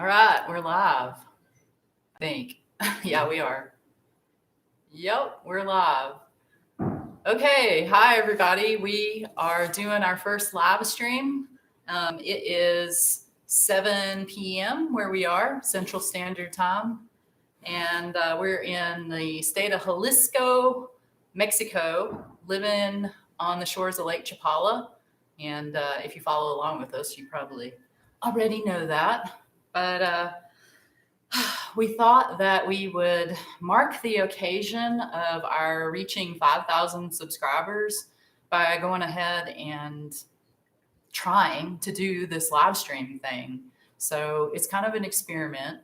All right, we're live. I think. Yeah, we are. Yep, we're live. Okay, hi everybody. We are doing our first live stream. It is 7 p.m. where we are, Central Standard Time. And we're in the state of Jalisco, Mexico, living on the shores of Lake Chapala. And if you follow along with us, you probably already know that. But we thought that we would mark the occasion of our reaching 5,000 subscribers by going ahead and trying to do this live stream thing. So it's kind of an experiment.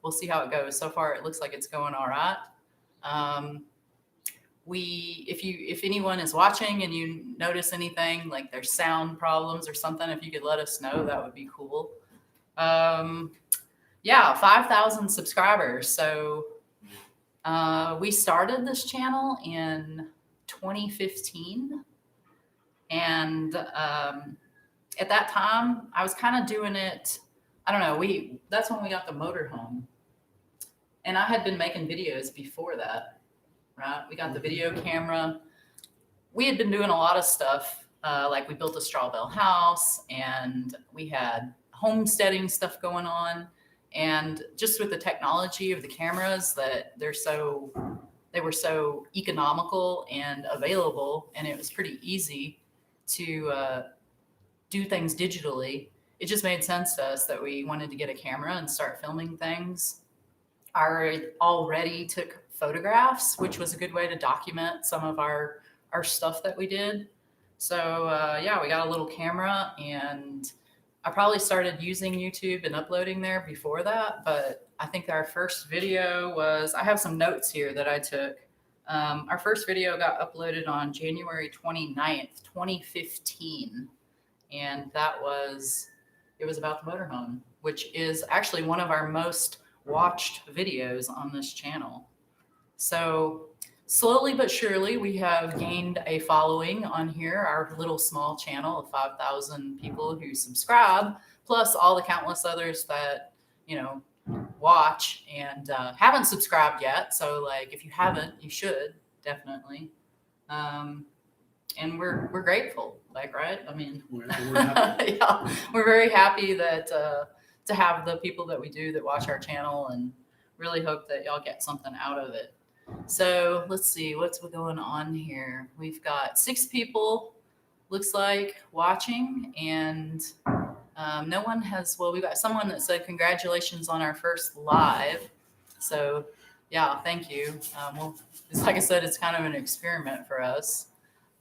We'll see how it goes. So far, it looks like it's going all right. If anyone is watching and you notice anything like there's sound problems or something, if you could let us know, that would be cool. Yeah, 5,000 subscribers. So we started this channel in 2015. And at that time, I was kind of doing it, I don't know, that's when we got the motorhome. And I had been making videos before that, right? We got the video camera. We had been doing a lot of stuff, like we built a straw bale house and we had homesteading stuff going on. And just with the technology of the cameras that they were so economical and available, and it was pretty easy to do things digitally. It just made sense to us that we wanted to get a camera and start filming things. I already took photographs, which was a good way to document some of our stuff that we did. So yeah, we got a little camera, and I probably started using YouTube and uploading there before that, but I think our first video was, I have some notes here that I took. Our first video got uploaded on January 29th, 2015. And it was about the motorhome, which is actually one of our most watched videos on this channel. So slowly but surely, we have gained a following on here, our little small channel of 5,000 people who subscribe, plus all the countless others that, watch and haven't subscribed yet. So like, if you haven't, you should definitely. And we're grateful, like, right? I mean, we're happy. Yeah, we're very happy that to have the people that we do that watch our channel, and really hope that y'all get something out of it. So let's see what's going on here. We've got 6 people, looks like, watching, and no one has. Well, we got someone that said congratulations on our first live. So yeah, thank you. Well, like I said, it's kind of an experiment for us.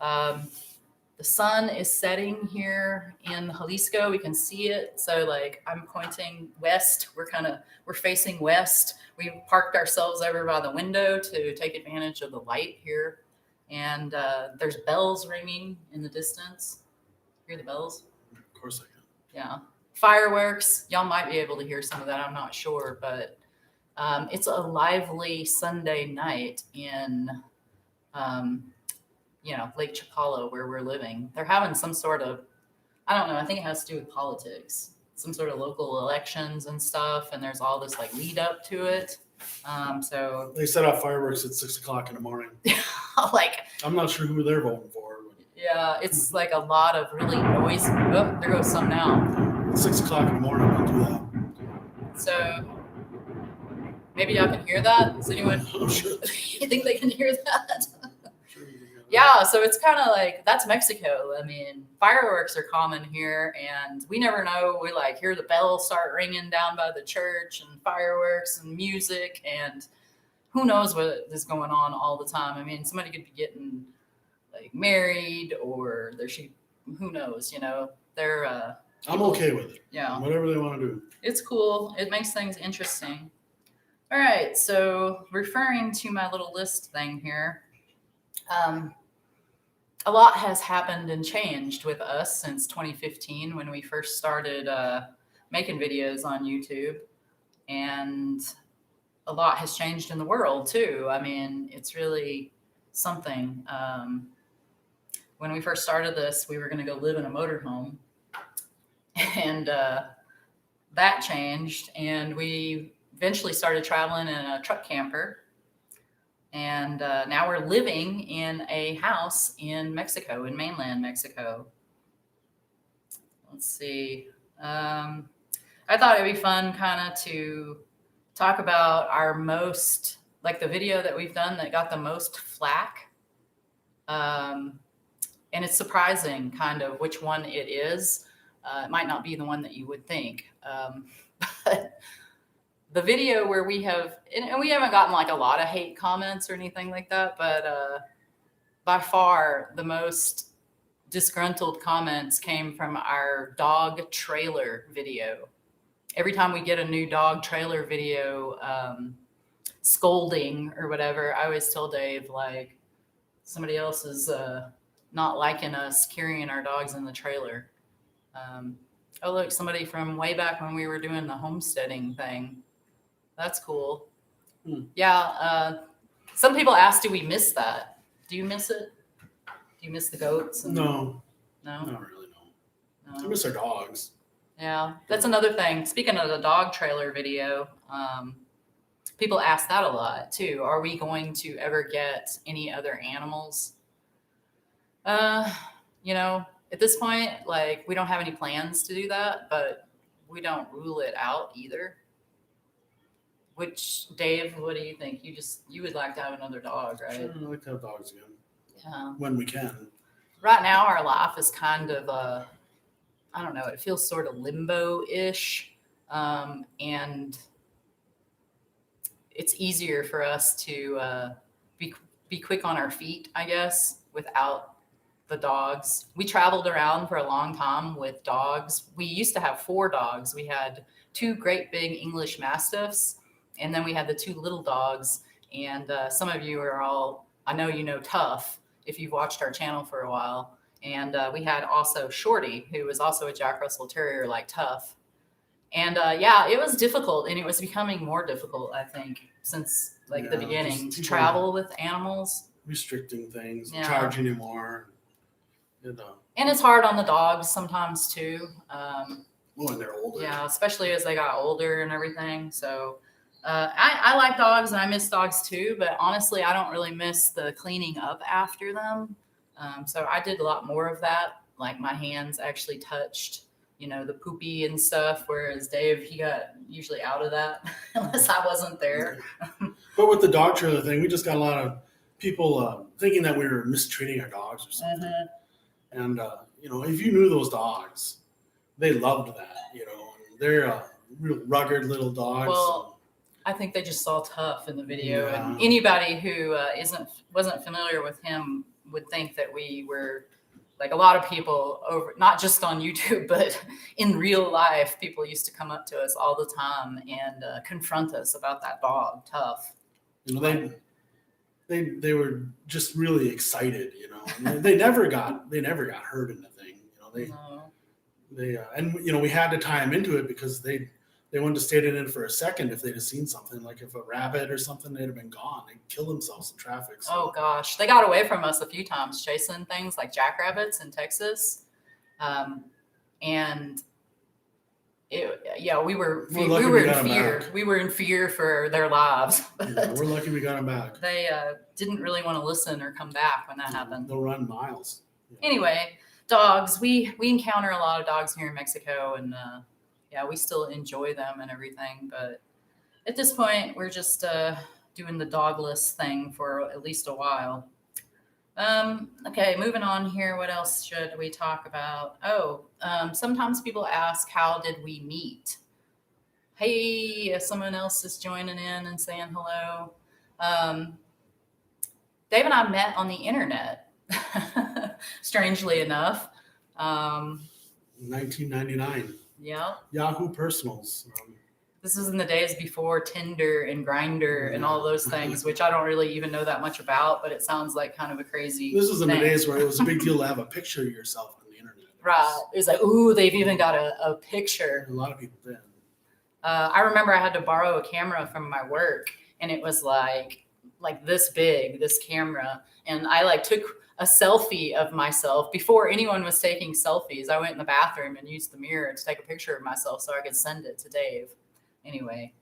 The sun is setting here in Jalisco. We can see it. So like, I'm pointing west. We're facing west. We parked ourselves over by the window to take advantage of the light here. And there's bells ringing in the distance. Hear the bells? Of course I can. Yeah. Fireworks. Y'all might be able to hear some of that. I'm not sure, but it's a lively Sunday night in Lake Chapala, where we're living. They're having some sort of, I don't know, I think it has to do with politics, some sort of local elections and stuff. And there's all this like lead up to it. So they set off fireworks at 6 o'clock in the morning. Like, I'm not sure who they're voting for. Yeah, it's like a lot of really noisy. Oh, there goes some now. 6 o'clock in the morning, don't do that. So maybe y'all can hear that. Is anyone? I'm sure. You think they can hear that? Yeah, so it's kind of like, that's Mexico. I mean, fireworks are common here, and we never know. We like hear the bells start ringing down by the church, and fireworks and music, and who knows what is going on all the time. I mean, somebody could be getting like married, or who knows, they're I'm okay with it. Yeah, whatever they want to do. It's cool. It makes things interesting. All right, so referring to my little list thing here, a lot has happened and changed with us since 2015, when we first started making videos on YouTube, and a lot has changed in the world too. I mean, it's really something. When we first started this, we were going to go live in a motorhome, and that changed, and we eventually started traveling in a truck camper. And now we're living in a house in Mexico, in mainland Mexico. Let's see. I thought it'd be fun kind of to talk about our most, like the video that we've done that got the most flack. And it's surprising kind of which one it is. It might not be the one that you would think. But the video where we have, and we haven't gotten like a lot of hate comments or anything like that, but by far the most disgruntled comments came from our dog trailer video. Every time we get a new dog trailer video, scolding or whatever, I always tell Dave, like, somebody else is not liking us carrying our dogs in the trailer. Oh, look, somebody from way back when we were doing the homesteading thing. That's cool. Yeah. Some people ask, do we miss that? Do you miss it? Do you miss the goats? No, No? not really, no. I No. miss our dogs. Yeah, that's another thing. Speaking of the dog trailer video, people ask that a lot too. Are we going to ever get any other animals? You know, at this point, like, we don't have any plans to do that, but we don't rule it out either. Which, Dave, what do you think? You would like to have another dog, right? Sure, I like to have dogs again Yeah. when we can. Right now, our life is kind of, I don't know, it feels sort of limbo-ish. And it's easier for us to be quick on our feet, I guess, without the dogs. We traveled around for a long time with dogs. We used to have 4 dogs. We had 2 great big English Mastiffs, and then we had the 2 little dogs. And some of you are all, I know you know Tough, if you've watched our channel for a while. And we had also Shorty, who was also a Jack Russell Terrier like Tough. And yeah, it was difficult, and it was becoming more difficult, I think, since like the beginning to travel with animals. Restricting things, Yeah. charging you more. You know. And it's hard on the dogs sometimes too. When they're older. Yeah, especially as they got older and everything. So I like dogs and I miss dogs too, but honestly, I don't really miss the cleaning up after them. So I did a lot more of that. Like my hands actually touched, you know, the poopy and stuff, whereas Dave, he got usually out of that unless I wasn't there. But with the dog trailer thing, we just got a lot of people thinking that we were mistreating our dogs or something. And, you know, if you knew those dogs, they loved that, you know. They're real rugged little dogs. Well, I think they just saw Tough in the video, Yeah. and anybody who wasn't familiar with him would think that we were like a lot of people over, not just on YouTube, but in real life, people used to come up to us all the time and confront us about that dog, Tough. You know, they were just really excited, you know. And they never got hurt in the thing, you know. They and you know, we had to tie them into it because they wouldn't have stayed in it for a second if they'd have seen something, like if a rabbit or something, they'd have been gone. They'd kill themselves in traffic. So. Oh gosh, they got away from us a few times chasing things like jackrabbits in Texas, and we were in fear. We were in fear for their lives. Yeah, we're lucky we got them back. They didn't really want to listen or come back when that happened. They'll run miles. Yeah. Anyway, dogs. We encounter a lot of dogs here in Mexico, and yeah, we still enjoy them and everything. But at this point, we're just doing the dogless thing for at least a while. Okay, moving on here. What else should we talk about? Sometimes people ask, how did we meet? Hey, someone else is joining in and saying hello. Dave and I met on the internet, strangely enough. 1999. Yeah. Yahoo Personals. This is in the days before Tinder and Grindr and all those things, which I don't really even know that much about, but it sounds like kind of a crazy This was in thing. the days where it was a big deal to have a picture of yourself on the internet. Right. It was like, ooh, they've even got a picture. A lot of people did. I remember I had to borrow a camera from my work, and it was like this big, this camera. And I a selfie of myself before anyone was taking selfies. I went in the bathroom and used the mirror to take a picture of myself so I could send it to Dave. Anyway,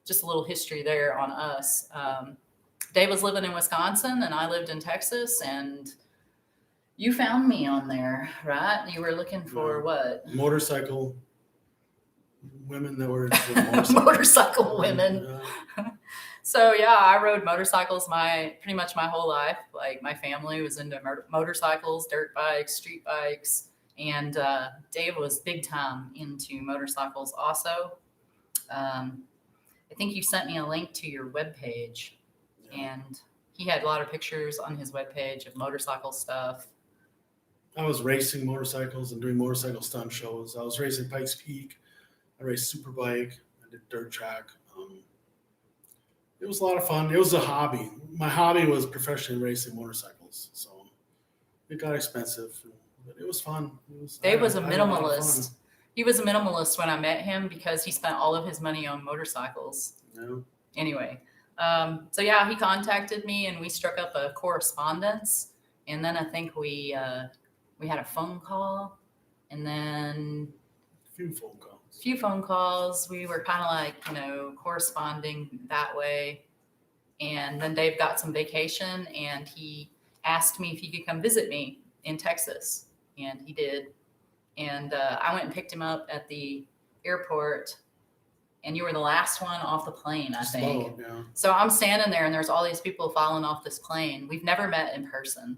just a little history there on us. Dave was living in Wisconsin and I lived in Texas, and you found me on there, right? You were looking for what? Motorcycle women that were motorcycle women. So yeah, I rode motorcycles pretty much my whole life. Like my family was into motorcycles, dirt bikes, street bikes, and Dave was big time into motorcycles also. I think you sent me a link to your webpage, and he had a lot of pictures on his webpage of motorcycle stuff. I was racing motorcycles and doing motorcycle stunt shows. I was racing Pikes Peak. I raced Superbike. I did dirt track. It was a lot of fun. It was a hobby. My hobby was professionally racing motorcycles, so it got expensive, but it was fun. Dave was a minimalist. He was a minimalist when I met him because he spent all of his money on motorcycles. Yeah. Anyway, so yeah, he contacted me and we struck up a correspondence, and then I think we had a phone call, and then a few phone calls. We were kind of like, corresponding that way. And then Dave got some vacation and he asked me if he could come visit me in Texas. And he did. And I went and picked him up at the airport, and you were the last one off the plane, I think. Yeah. So I'm standing there and there's all these people falling off this plane. We've never met in person.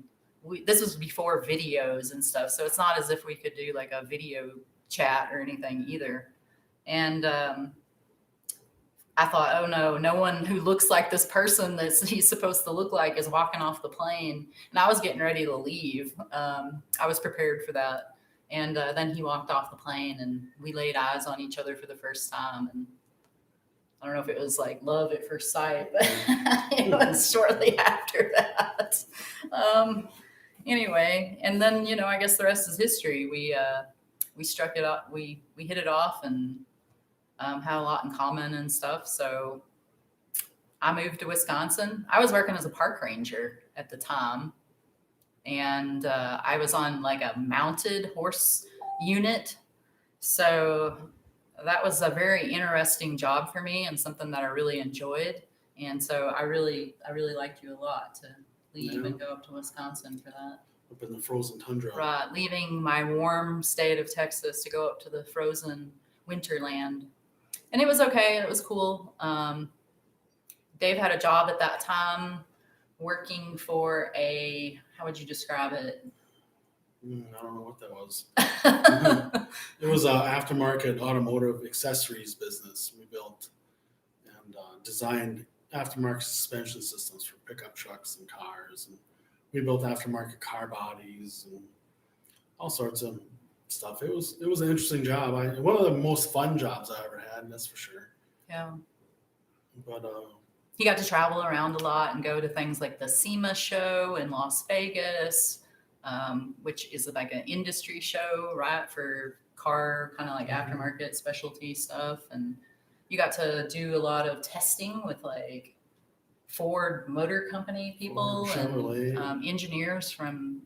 This was before videos and stuff. So it's not as if we could do like a video chat or anything either. And I thought, oh no one who looks like this person that he's supposed to look like is walking off the plane. And I was getting ready to leave. I was prepared for that. And then he walked off the plane and we laid eyes on each other for the first time. And I don't know if it was like love at first sight, but it was shortly after that. Anyway, and then, I guess the rest is history. We struck it up. We hit it off and had a lot in common and stuff. So I moved to Wisconsin. I was working as a park ranger at the time. And I was on like a mounted horse unit. So that was a very interesting job for me and something that I really enjoyed. And so I really liked you a lot to leave and go up to Wisconsin for that. Up in the frozen tundra. Right, leaving my warm state of Texas to go up to the frozen winterland. And it was okay. It was cool. Dave had a job at that time working for how would you describe it? I don't know what that was. It was an aftermarket automotive accessories business. We built and designed aftermarket suspension systems for pickup trucks and cars. And we built aftermarket car bodies and all sorts of stuff. It was an interesting job. One of the most fun jobs I ever had, that's for sure. Yeah. But he got to travel around a lot and go to things like the SEMA show in Las Vegas, which is like an industry show, right, for car kind of like aftermarket specialty stuff. And you got to do a lot of testing with like Ford Motor Company people and engineers from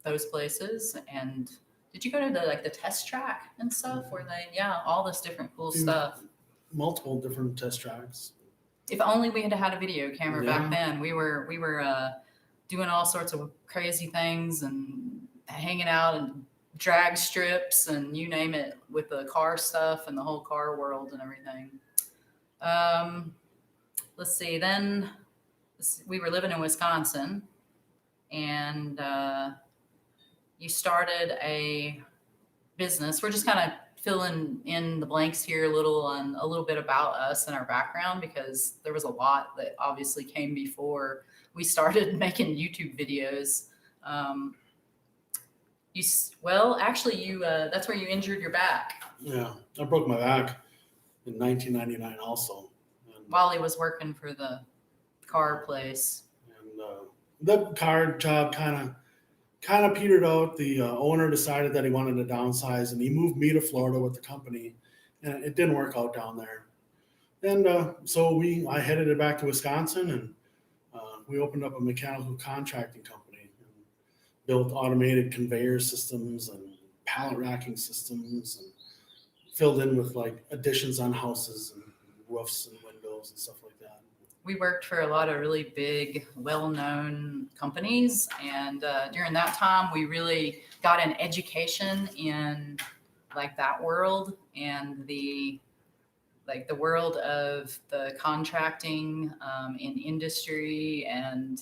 those places. And did you go to the test track and stuff where all this different cool stuff? Multiple different test tracks. If only we had had a video camera back then. We were doing all sorts of crazy things and hanging out in drag strips and you name it with the car stuff and the whole car world and everything. Let's see. Then we were living in Wisconsin, and you started a business. We're just kind of filling in the blanks here a little bit about us and our background, because there was a lot that obviously came before we started making YouTube videos. That's where you injured your back. Yeah, I broke my back in 1999 also. And while he was working for the car place. And the car job kind of petered out. The owner decided that he wanted to downsize, and he moved me to Florida with the company, and it didn't work out down there. And so I headed back to Wisconsin, and we opened up a mechanical contracting company. And built automated conveyor systems and pallet racking systems, and filled in with like additions on houses and roofs and windows and stuff like that. We worked for a lot of really big, well-known companies, and during that time, we really got an education in like that world and the world of the contracting in industry, and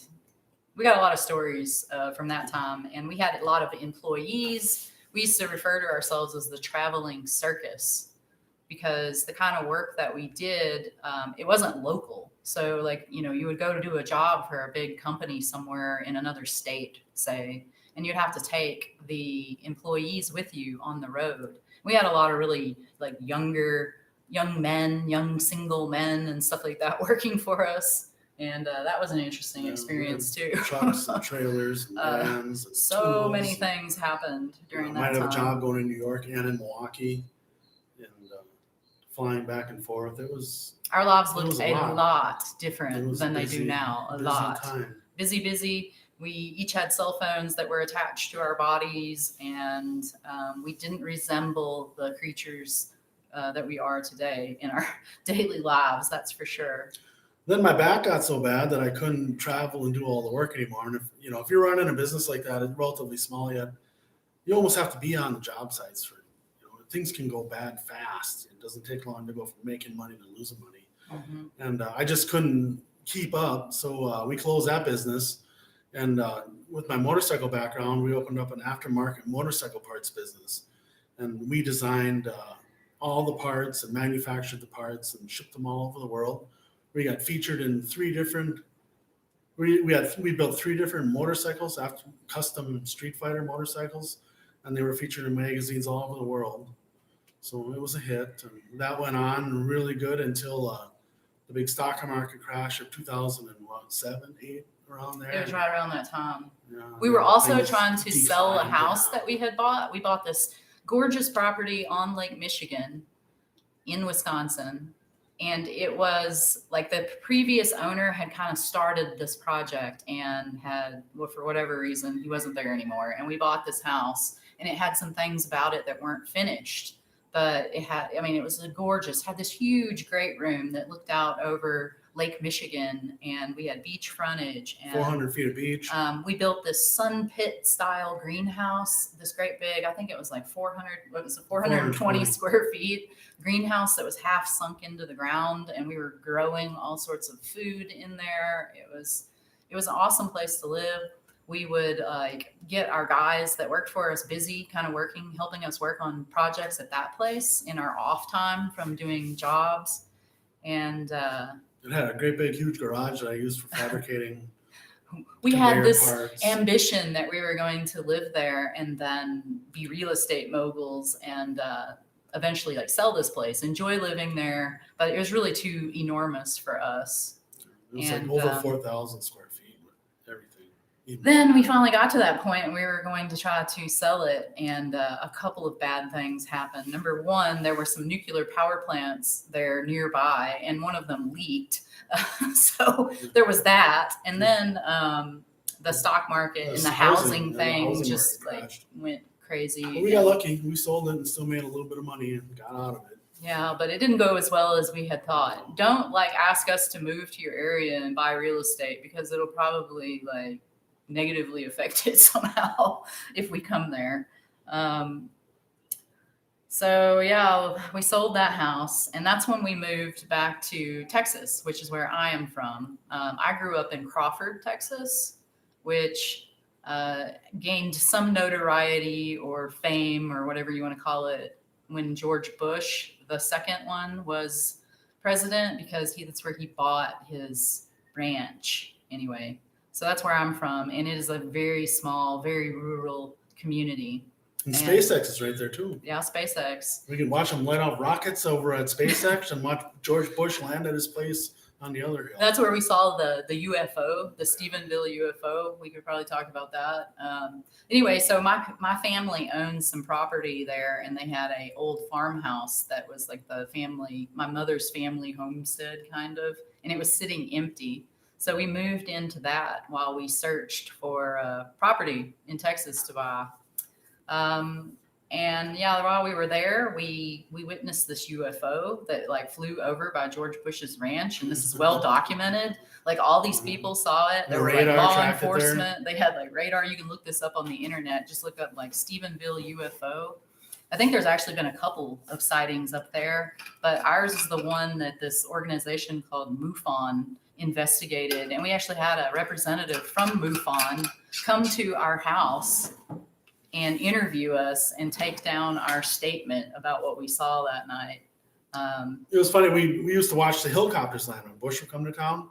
we got a lot of stories from that time. And we had a lot of employees. We used to refer to ourselves as the traveling circus, because the kind of work that we did, it wasn't local. So like, you would go to do a job for a big company somewhere in another state, say, and you'd have to take the employees with you on the road. We had a lot of really like young men, young single men and stuff like that working for us. And that was an interesting experience too. Trucks and trailers and vans. And so tools. many things happened during that time. Might have a job going to New York and in Milwaukee, and flying back and forth. Our lives looked a lot different than they do now. A lot. Time. Busy. We each had cell phones that were attached to our bodies, and we didn't resemble the creatures that we are today in our daily lives. That's for sure. Then my back got so bad that I couldn't travel and do all the work anymore. And if you're running a business like that, it's relatively small yet, you almost have to be on the job sites for, things can go bad fast. It doesn't take long to go from making money to losing money. Mm-hmm. And I just couldn't keep up. So we closed that business. And with my motorcycle background, we opened up an aftermarket motorcycle parts business. And we designed all the parts and manufactured the parts and shipped them all over the world. We got featured in we built 3 different motorcycles, custom Street Fighter motorcycles, and they were featured in magazines all over the world. So it was a hit, and that went on really good until the big stock market crash of 2007, 8, around there. It was right around that time. Yeah, we were also trying to sell a house that we had bought. We bought this gorgeous property on Lake Michigan in Wisconsin. And it was like the previous owner had kind of started this project and for whatever reason, he wasn't there anymore. And we bought this house, and it had some things about it that weren't finished, but it was gorgeous, had this huge, great room that looked out over Lake Michigan, and we had beach frontage and 400 feet of beach. We built this sun pit style greenhouse, this great big, I think it was like 420 square feet greenhouse that was half sunk into the ground, and we were growing all sorts of food in there. It was an awesome place to live. We would get our guys that worked for us busy, kind of helping us work on projects at that place in our off time from doing jobs. And it had a great big huge garage that I used for fabricating. We had this parts. ambition that we were going to live there and then be real estate moguls and eventually sell this place, enjoy living there, but it was really too enormous for us. It was over 4,000 square feet with everything. Then we finally got to that point, and we were going to try to sell it, and a couple of bad things happened. Number one, there were some nuclear power plants there nearby, and one of them leaked. So there was that. And then the stock market and the housing thing just went crazy. But we got lucky. We sold it and still made a little bit of money and got out of it. Yeah, but it didn't go as well as we had thought. Don't ask us to move to your area and buy real estate, because it'll probably negatively affect it somehow if we come there. So yeah, we sold that house, and that's when we moved back to Texas, which is where I am from. I grew up in Crawford, Texas, which gained some notoriety or fame or whatever you want to call it when George Bush, the second one, was president, because that's where he bought his ranch anyway. So that's where I'm from, and it is a very small, very rural community. And SpaceX is right there too. Yeah, SpaceX. We can watch them light off rockets over at SpaceX and watch George Bush land at his place on the other hill. That's where we saw the UFO, the Stephenville UFO. We could probably talk about that. Anyway, so my family owns some property there, and they had an old farmhouse that was my mother's family homestead kind of, and it was sitting empty. So we moved into that while we searched for property in Texas to buy. And yeah, while we were there, we witnessed this UFO that like flew over by George Bush's ranch, and this is well documented. Like all these people saw it. There were like law enforcement. They had like radar. You can look this up on the internet. Just look up like Stephenville UFO. I think there's actually been a couple of sightings up there, but ours is the one that this organization called MUFON investigated, and we actually had a representative from MUFON come to our house and interview us and take down our statement about what we saw that night. It was funny. We used to watch the helicopters land when Bush would come to town,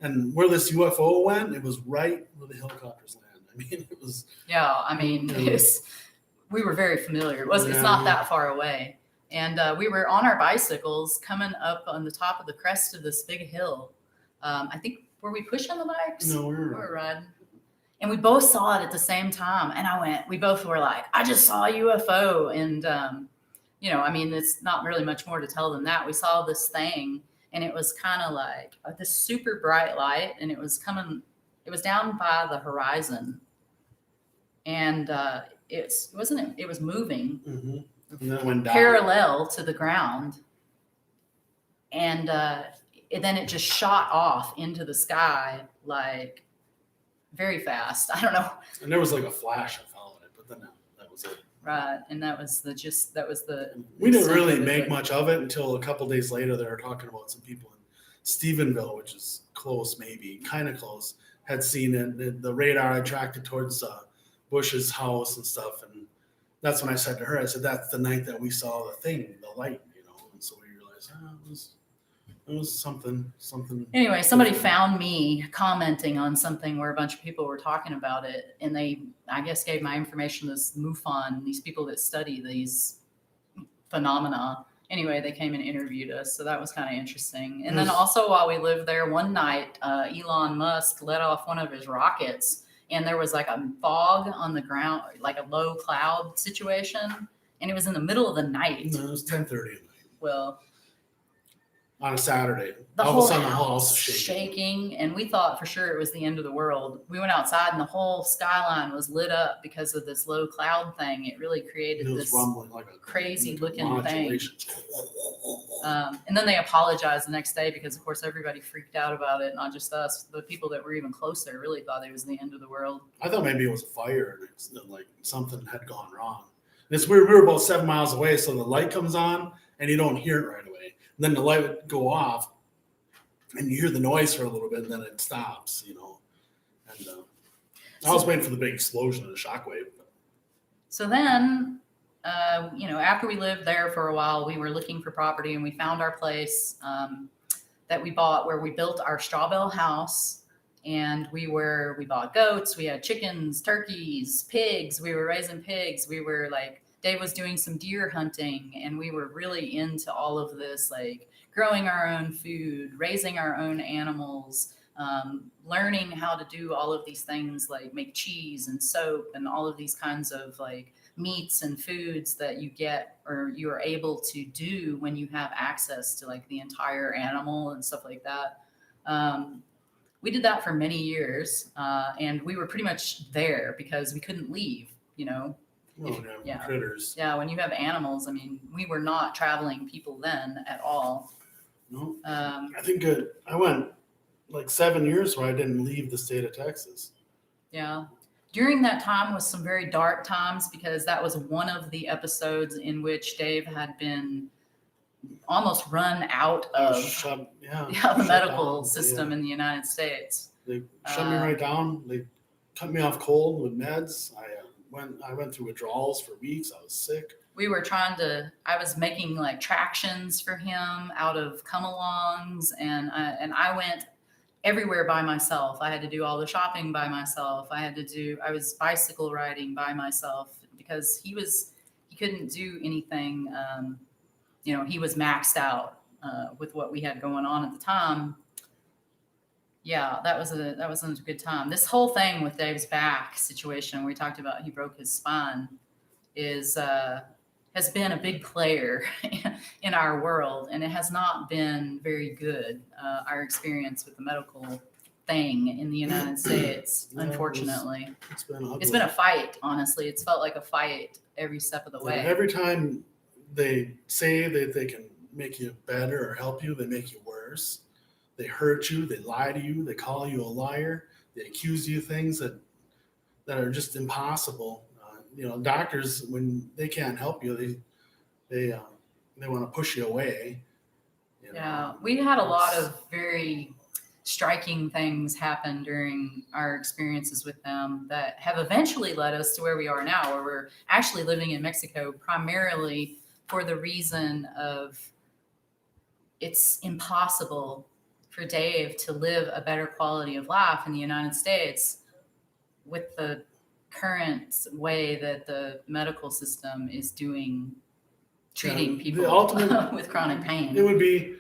and where this UFO went, it was right where the helicopters land. I mean, it was. Yeah, I mean, we were very familiar. It's not that far away, and we were on our bicycles coming up on the top of the crest of this big hill. I think were we pushing the bikes? No, we were riding. And we both saw it at the same time. And we both were like, I just saw a UFO. And, I mean, it's not really much more to tell than that. We saw this thing, and it was kind of like this super bright light, and it was down by the Mm-hmm. horizon. And it was moving And then it went down. Parallel to the ground. And then it just shot off into the sky like very fast. I don't know. And there was like a flash. I followed it, but then that was it. Right, and that was the. We didn't really make much of it until a couple days later. They were talking about some people in Stephenville, which is close, maybe kind of close, had seen it. The radar attracted towards Bush's house and stuff, and that's when I said to her, I said, "That's the night that we saw the thing, the light, And so we realized, it was something. Anyway, somebody found me commenting on something where a bunch of people were talking about it, and they, I guess, gave my information to this MUFON, these people that study these phenomena. Anyway, they came and interviewed us, so that was kind of interesting. And then also while we lived there, one night, Elon Musk let off one of his rockets, and there was like a fog on the ground, like a low cloud situation, and it was in the middle of the night. No, it was 10:30 at night. Well, on a Saturday, all of a sudden the house was shaking, and we thought for sure it was the end of the world. We went outside, and the whole skyline was lit up because of this low cloud thing. It really created this rumbling, like a crazy looking thing. And then they apologized the next day because, of course, everybody freaked out about it. Not just us, the people that were even closer really thought it was the end of the world. I thought maybe it was a fire, and like something had gone wrong. And it's weird. We were about 7 miles away, so the light comes on, and you don't hear it right away. And then the light would go off, and you hear the noise for a little bit, and then it stops, And I was waiting for the big explosion and the shockwave. So then, after we lived there for a while, we were looking for property, and we found our place that we bought where we built our straw bale house. And we bought goats, we had chickens, turkeys, pigs. We were raising pigs. We were like, Dave was doing some deer hunting, and we were really into all of this, like growing our own food, raising our own animals, learning how to do all of these things like make cheese and soap and all of these kinds of like meats and foods that you get or you are able to do when you have access to like the entire animal and stuff like that. We did that for many years, and we were pretty much there because we couldn't leave, Critters. Yeah, when you have animals, I mean, we were not traveling people then at all. No. I think I went like 7 years where I didn't leave the state of Texas. Yeah. During that time was some very dark times because that was one of the episodes in which Dave had been almost run out of the medical system in the United States. They shut me right down. They cut me off cold with meds. I went through withdrawals for weeks. I was sick. I was making like tractions for him out of come-alongs, and I went everywhere by myself. I had to do all the shopping by myself. I was bicycle riding by myself because he couldn't do anything. He was maxed out with what we had going on at the time. Yeah, that wasn't a good time. This whole thing with Dave's back situation, where we talked about he broke his spine, has been a big player in our world, and it has not been very good. Our experience with the medical thing in the United States, Yeah, unfortunately. it's been ugly. It's been a fight, honestly. It's felt like a fight every step of the way. Every time they say that they can make you better or help you, they make you worse. They hurt you, they lie to you, they call you a liar, they accuse you of things that are just impossible. Doctors, when they can't help you, they want to push you away. Yeah, we had a lot of very striking things happen during our experiences with them that have eventually led us to where we are now, where we're actually living in Mexico primarily for the reason of it's impossible for Dave to live a better quality of life in the United States with the current way that the medical system is treating people with chronic pain. It would be,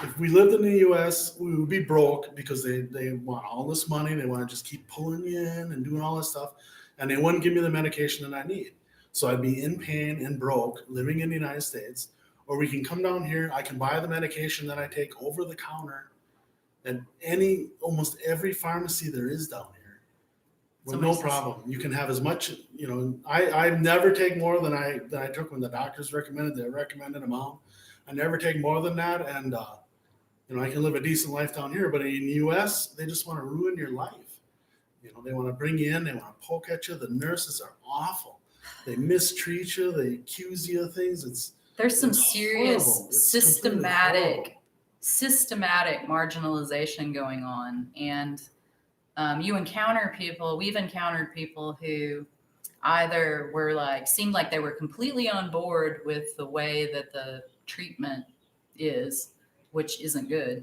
if we lived in the U.S., we would be broke because they want all this money. They want to just keep pulling you in and doing all this stuff, and they wouldn't give me the medication that I need. So I'd be in pain and broke living in the United States. Or we can come down here. I can buy the medication that I take over the counter at almost every pharmacy there is down here with no problem. You can have as much. I never take more than I took when the doctors recommended the recommended amount. I never take more than that, and I can live a decent life down here. But in the U.S., they just want to ruin your life. They want to bring you in. They want to poke at you. The nurses are awful. They mistreat you. They accuse you of things. There's some serious systematic marginalization going on, and we've encountered people who either seemed like they were completely on board with the way that the treatment is, which isn't good,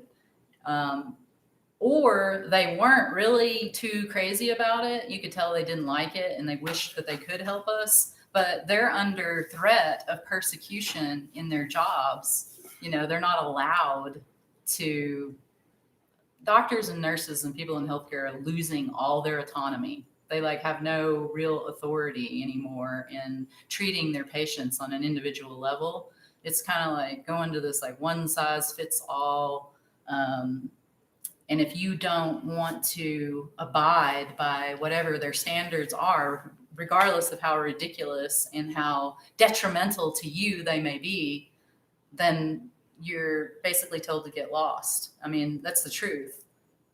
or they weren't really too crazy about it. You could tell they didn't like it and they wished that they could help us, but they're under threat of persecution in their jobs. They're not allowed to. Doctors and nurses and people in healthcare are losing all their autonomy. They have no real authority anymore in treating their patients on an individual level. It's kind of like going to this one size fits all. And if you don't want to abide by whatever their standards are, regardless of how ridiculous and how detrimental to you they may be, then you're basically told to get lost. I mean, that's the truth.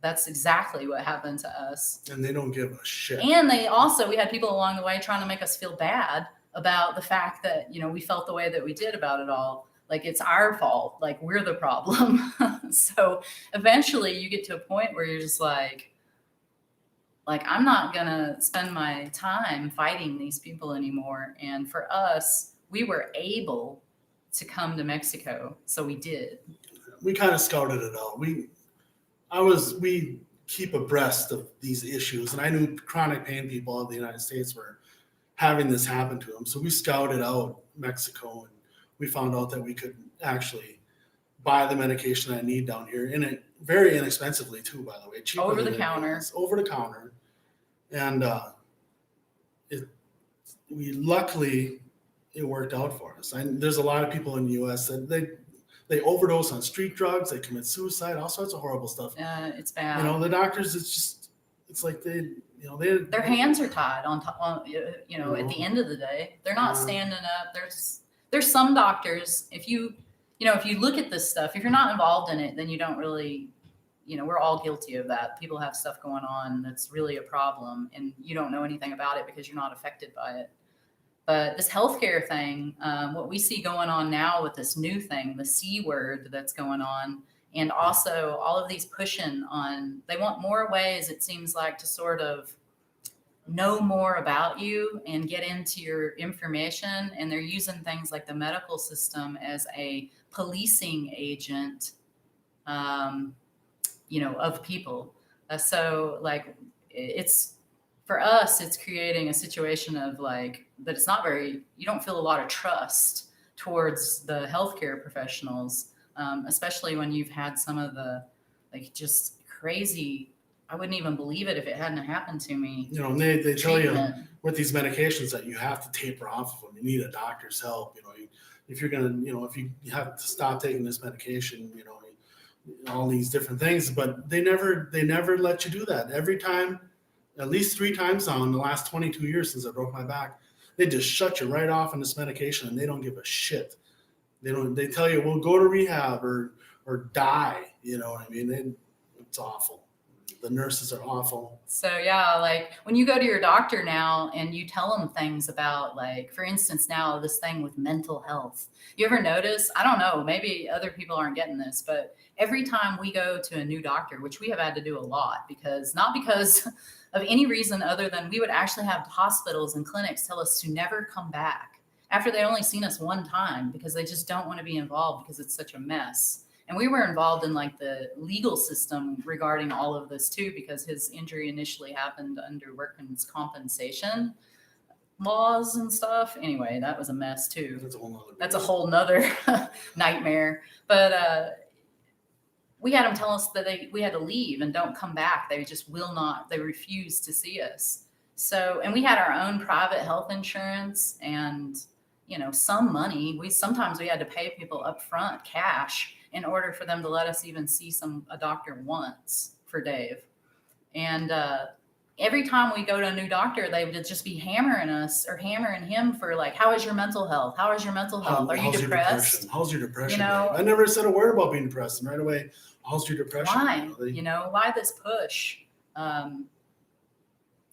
That's exactly what happened to us. And they don't give a shit. And we had people along the way trying to make us feel bad about the fact that, we felt the way that we did about it all. It's our fault. We're the problem. So eventually you get to a point where you're just I'm not going to spend my time fighting these people anymore. And for us, we were able to come to Mexico. So we did. We kind of scouted it out. We keep abreast of these issues. And I knew chronic pain people in the United States were having this happen to them. So we scouted out Mexico, and we found out that we could actually buy the medication I need down here, very inexpensively too, by the way. Cheaper over the counter. And luckily it worked out for us. There's a lot of people in the U.S. that they overdose on street drugs, they commit suicide, all sorts of horrible stuff. It's bad. The doctors, it's like their hands are tied at the end of the day. They're not standing up. There's some doctors, if you look at this stuff, if you're not involved in it, then you don't really, we're all guilty of that. People have stuff going on that's really a problem, and you don't know anything about it because you're not affected by it. But this healthcare thing, what we see going on now with this new thing, the C word that's going on, and also all of these pushing on, they want more ways, it seems like, to sort of know more about you and get into your information. And they're using things like the medical system as a policing agent, of people. It's, for us, it's creating a situation of that it's not you don't feel a lot of trust towards the healthcare professionals, especially when you've had some of the just crazy, I wouldn't even believe it if it hadn't happened to me. They tell you with these medications that you have to taper off of them. You need a doctor's help. If you're going to, if you have to stop taking this medication, all these different things, but they never let you do that. Every time, at least 3 times now in the last 22 years since I broke my back, they just shut you right off on this medication, and they don't give a shit. They tell you, well, go to rehab or die. You know what I mean? It's awful. The nurses are awful. So yeah, like when you go to your doctor now and you tell them things about, like, for instance, now this thing with mental health, you ever notice, I don't know, maybe other people aren't getting this, but every time we go to a new doctor, which we have had to do a lot, not because of any reason other than we would actually have hospitals and clinics tell us to never come back after they only seen us one time because they just don't want to be involved because it's such a mess. And we were involved in like the legal system regarding all of this too, because his injury initially happened under workman's compensation laws and stuff. Anyway, that was a mess too. That's a whole nother nightmare. But we had them tell us that we had to leave and don't come back. They just will not. They refuse to see us. So, and we had our own private health insurance and, you know, some money. Sometimes we had to pay people up front cash in order for them to let us even see a doctor once for Dave. And every time we go to a new doctor, they would just be hammering us or hammering him for like, how is your mental health? How is your mental health? Are you depressed? How's your depression? You know, I never said a word about being depressed. And right away, how's your depression? Why? Why this push? I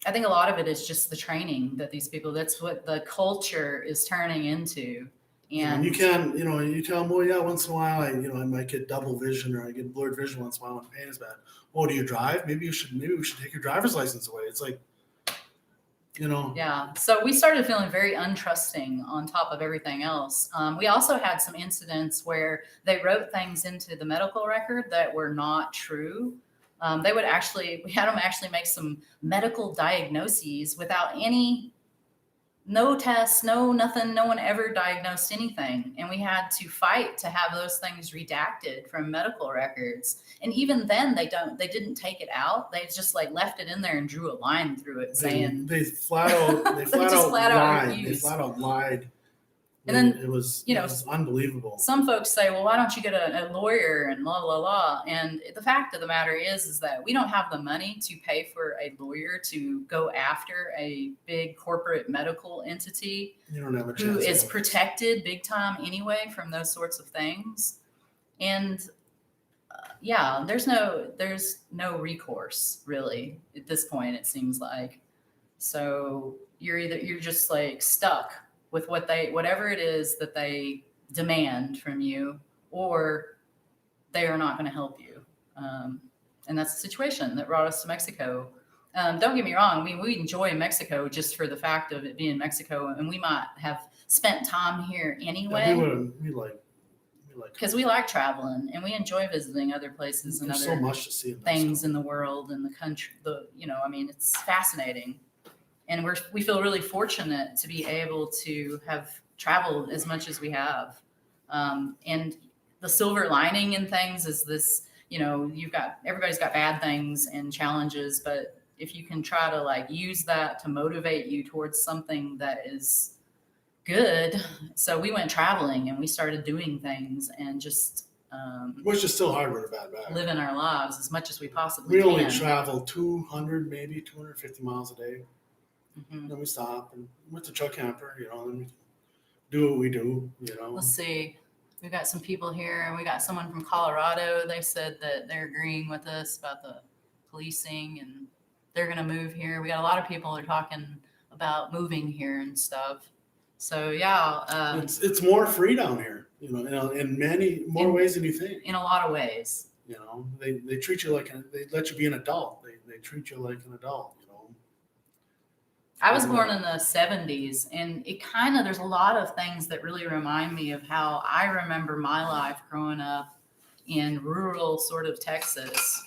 think a lot of it is just the training that these people, that's what the culture is turning into. And you can, you tell them, well, yeah, once in a while, I might get double vision or I get blurred vision once in a while when the pain is bad. Oh, do you drive? Maybe we should take your driver's license away. It's like, Yeah. So we started feeling very untrusting on top of everything else. We also had some incidents where they wrote things into the medical record that were not true. We had them actually make some medical diagnoses without no tests, no nothing. No one ever diagnosed anything. And we had to fight to have those things redacted from medical records. And even then they didn't take it out. They just like left it in there and drew a line through it saying they flat out lied. They flat out lied. And then it was unbelievable. Some folks say, well, why don't you get a lawyer and la, la, la. And the fact of the matter is that we don't have the money to pay for a lawyer to go after a big corporate medical entity who is protected big time anyway from those sorts of things. And there's no recourse really at this point, it seems like. So you're just like stuck with whatever it is that they demand from you, or they are not going to help you. And that's the situation that brought us to Mexico. Don't get me wrong. I mean, we enjoy Mexico just for the fact of it being Mexico, and we might have spent time here anyway. We like because we like traveling and we enjoy visiting other places and There's other so much to see things in the world and the country. It's fascinating. And we feel really fortunate to be able to have traveled as much as we have. And the silver lining in things is this, everybody's got bad things and challenges, but if you can try to like use that to motivate you towards something that is good. So we went traveling and we started doing things and just, which is still hard with a bad back. Living our lives as much as we possibly can. We only travel 250 miles a day. Mm-hmm. Then we stop and went to truck camper, then we do what we do, Let's see. We've got some people here and we got someone from Colorado. They said that they're agreeing with us about the policing and they're going to move here. We got a lot of people that are talking about moving here and stuff. So yeah. It's more free down here, in many more ways than you think. In a lot of ways. They treat you they let you be an adult. They treat you like an adult. I was born in the 70s and there's a lot of things that really remind me of how I remember my life growing up in rural sort of Texas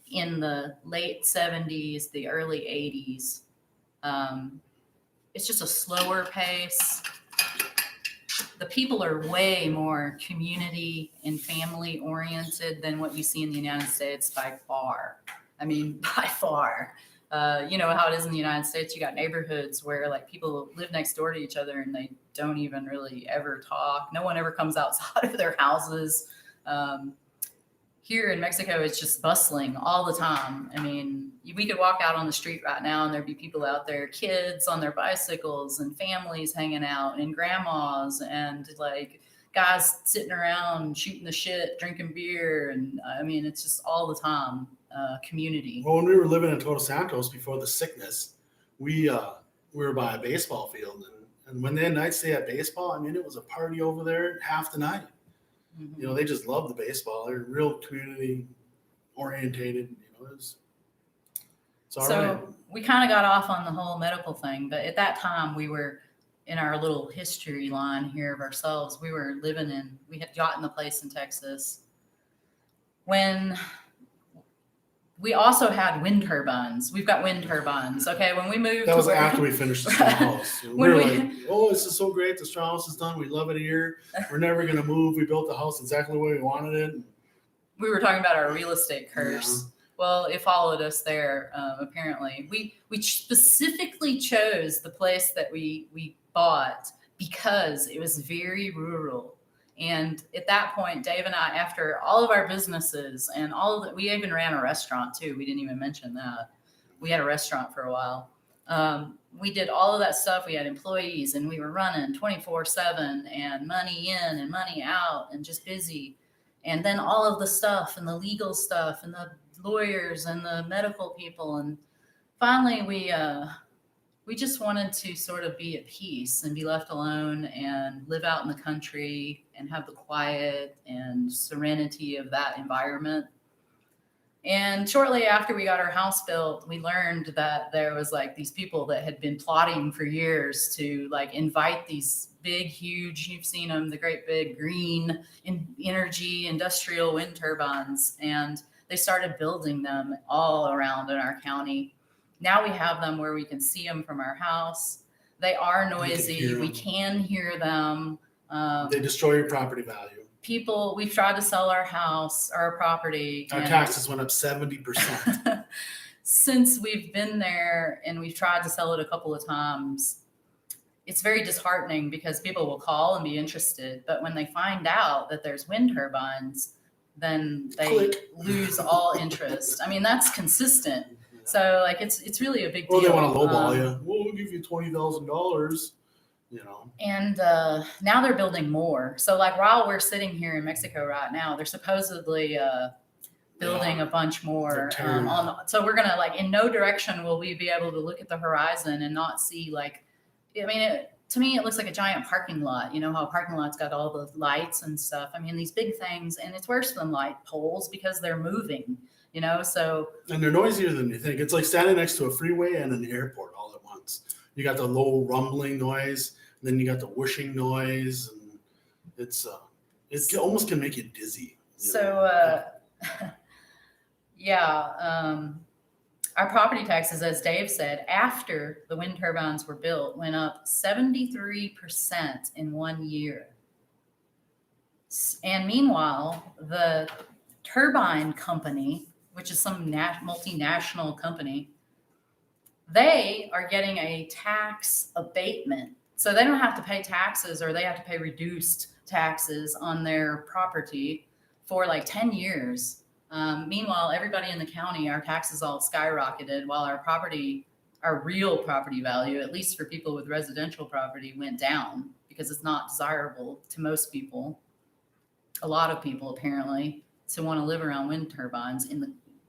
in the late 70s, the early 80s. It's just a slower pace. The people are way more community and family oriented than what you see in the United States by far. I mean, by far. You know how it is in the United States. You got neighborhoods where like people live next door to each other and they don't even really ever talk. No one ever comes outside of their houses. here in Mexico, it's just bustling all the time. I mean, we could walk out on the street right now and there'd be people out there, kids on their bicycles and families hanging out and grandmas and like guys sitting around shooting the shit, drinking beer. And I mean, it's just all the time, community. Well, when we were living in Todos Santos before the sickness, we were by a baseball field. And when they had nights they had baseball, I mean, it was a party over there half the night. Mm-hmm. You know, they just love the baseball. They're real community orientated. You know, it's all so right. We kind of got off on the whole medical thing, but at that time we were in our little history line here of ourselves. We had gotten the place in Texas when we also had wind turbines. We've got wind turbines. Okay. When we moved, That was after we finished the straw house. We were like, oh, this is so great. The straw house is done. We love it here. We're never going to move. We built the house exactly the way we wanted it. We were talking about our real estate curse. Yeah. Well, it followed us there. Apparently we specifically chose the place that we bought because it was very rural. And at that point, Dave and I, after all of our businesses and all of that, we even ran a restaurant too. We didn't even mention that. We had a restaurant for a while. We did all of that stuff. We had employees and we were running 24/7 and money in and money out and just busy. And then all of the stuff and the legal stuff and the lawyers and the medical people. And finally we just wanted to sort of be at peace and be left alone and live out in the country and have the quiet and serenity of that environment. And shortly after we got our house built, we learned that there was like these people that had been plotting for years to like invite these big, huge, you've seen them, the great big green energy industrial wind turbines. And they started building them all around in our county. Now we have them where we can see them from our house. They are noisy. We can hear them. They destroy your property value. We've tried to sell our house, our property. Our taxes went up 70%. Since we've been there and we've tried to sell it a couple of times, it's very disheartening because people will call and be interested. But when they find out that there's wind turbines, then they lose all interest. I mean, that's consistent. So like it's really a big deal. Well, they want to lowball you. We'll give you $20,000, you know. And now they're building more. So like while we're sitting here in Mexico right now, they're supposedly building a bunch more. So we're gonna like in no direction will we be able to look at the horizon and not see like. I mean, to me it looks like a giant parking lot. You know how a parking lot's got all the lights and stuff. I mean these big things, and it's worse than light poles because they're moving. You know, so. And they're noisier than you think. It's like standing next to a freeway and an airport all at once. You got the low rumbling noise, and then you got the whooshing noise, and it almost can make you dizzy. Our property taxes, as Dave said, after the wind turbines were built, went up 73% in 1 year. And meanwhile, the turbine company, which is some multinational company, they are getting a tax abatement. So they don't have to pay taxes, or they have to pay reduced taxes on their property for like 10 years. Meanwhile, everybody in the county, our taxes all skyrocketed while our real property value, at least for people with residential property, went down because it's not desirable to most people. A lot of people apparently to want to live around wind turbines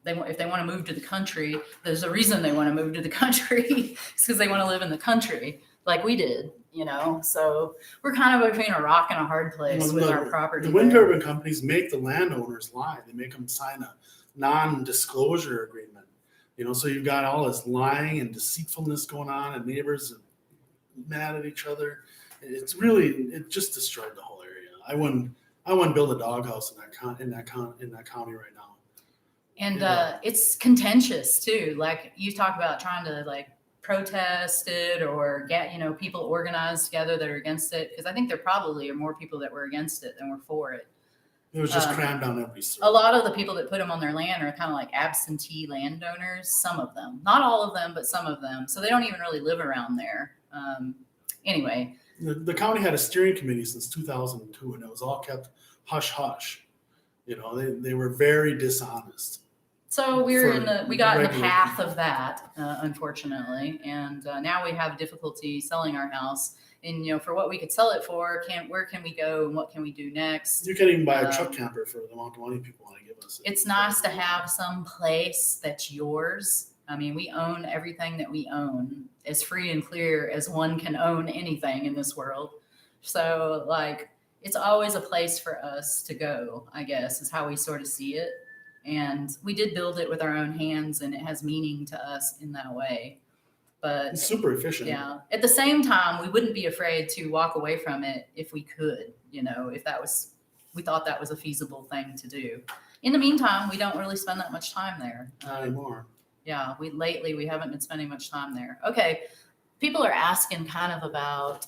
if they want to move to the country, there's a reason they want to move to the country. It's because they want to live in the country like we did, you know? So we're kind of between a rock and a hard place with our property. The wind turbine companies make the landowners lie. They make them sign a non-disclosure agreement, you know? So you've got all this lying and deceitfulness going on, and neighbors are mad at each other. It just destroyed the whole area. I wouldn't build a doghouse in that county right now. And it's contentious too. Like you talk about trying to like protest it or get, you know, people organized together that are against it. Because I think there probably are more people that were against it than were for it. It was just crammed down every street. A lot of the people that put them on their land are kind of like absentee landowners. Some of them, not all of them, but some of them. So they don't even really live around there. Anyway. The county had a steering committee since 2002, and it was all kept hush hush. You know, they were very dishonest. So we got in the regular path of that, unfortunately, and now we have difficulty selling our house. And for what we could sell it for, where can we go and what can we do next? You can't even buy a truck camper for the amount of money people want to give us. It's nice to have some place that's yours. I mean, we own everything that we own, as free and clear as one can own anything in this world. So, like, it's always a place for us to go, I guess, is how we sort of see it. And we did build it with our own hands, and it has meaning to us in that way. But it's super efficient. Yeah. At the same time, we wouldn't be afraid to walk away from it if we could, if we thought that was a feasible thing to do. In the meantime, we don't really spend that much time there. Not anymore. Yeah. Lately we haven't been spending much time there. Okay. People are asking kind of about,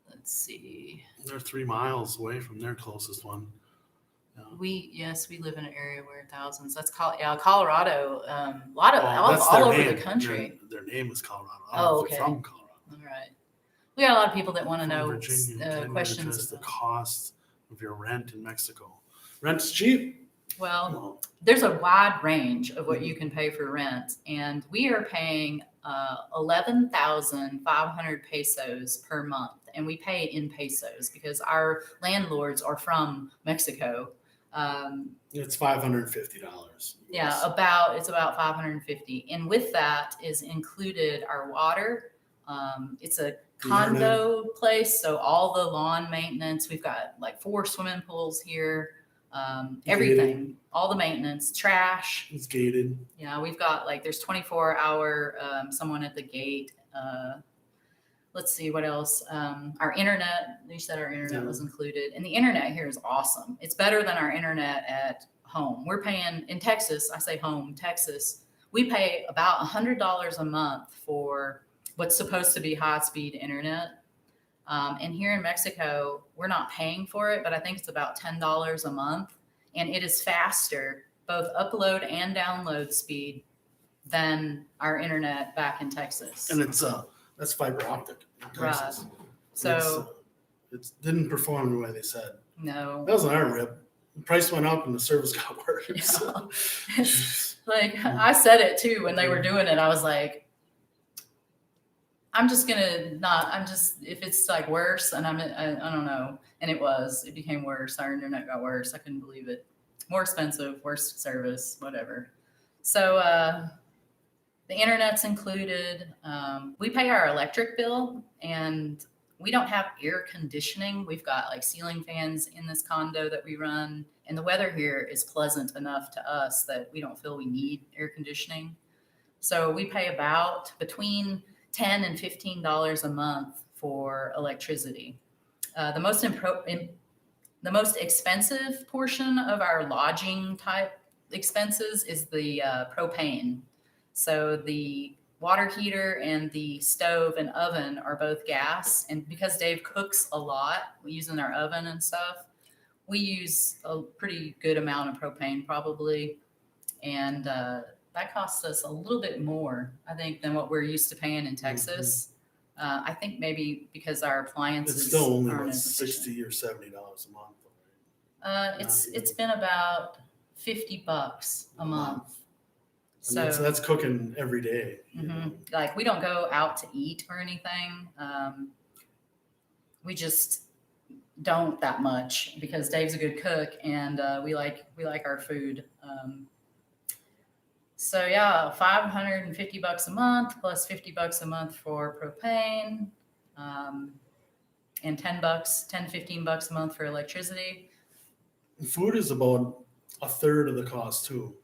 let's see. They're 3 miles away from their closest one. We live in an area where thousands. That's Colorado. A lot of all over the country. Their name is Colorado. Okay. From Colorado. All right. We got a lot of people that want to know Virginia, questions. The cost of your rent in Mexico. Rent's cheap. Well, there's a wide range of what you can pay for rent, and we are paying 11,500 pesos per month, and we pay it in pesos because our landlords are from Mexico. It's $550. Yeah, it's about 550, and with that is included our water. It's a condo place, so all the lawn maintenance. We've got like 4 swimming pools here. Everything, all the maintenance, trash. It's gated. Yeah, we've got there's 24-hour someone at the gate. Let's see what else. Our internet. You said our internet was included, and the internet here is awesome. It's better than our internet at home. We're paying in Texas. I say home, Texas. We pay about $100 a month for what's supposed to be high-speed internet. And here in Mexico, we're not paying for it, but I think it's about $10 a month. And it is faster, both upload and download speed, than our internet back in Texas. And that's fiber optic in Texas. Right. So it didn't perform the way they said. No. That was an our rip. The price went up and the service got worse. Yeah. I said it too when they were doing it. I was like, if it's worse, and I don't know. And it became worse. Our internet got worse. I couldn't believe it. More expensive, worse service, whatever. So the internet's included. We pay our electric bill, and we don't have air conditioning. We've got ceiling fans in this condo that we run, and the weather here is pleasant enough to us that we don't feel we need air conditioning. So we pay about between $10 and $15 a month for electricity. The most expensive portion of our lodging type expenses is the propane. So the water heater and the stove and oven are both gas. And because Dave cooks a lot, using our oven and stuff, we use a pretty good amount of propane probably. And that costs us a little bit more, I think, than what we're used to paying in Texas. I think maybe because our appliances it's still only aren't about as efficient. $60 or $70 a month. It's been about $50 a month. So that's cooking every day. Mm-hmm. We don't go out to eat or anything. We just don't that much because Dave's a good cook, and we like our food. So yeah, $550 a month plus $50 a month for propane, and $10, $15 a month for electricity. Food is about a third of the cost too.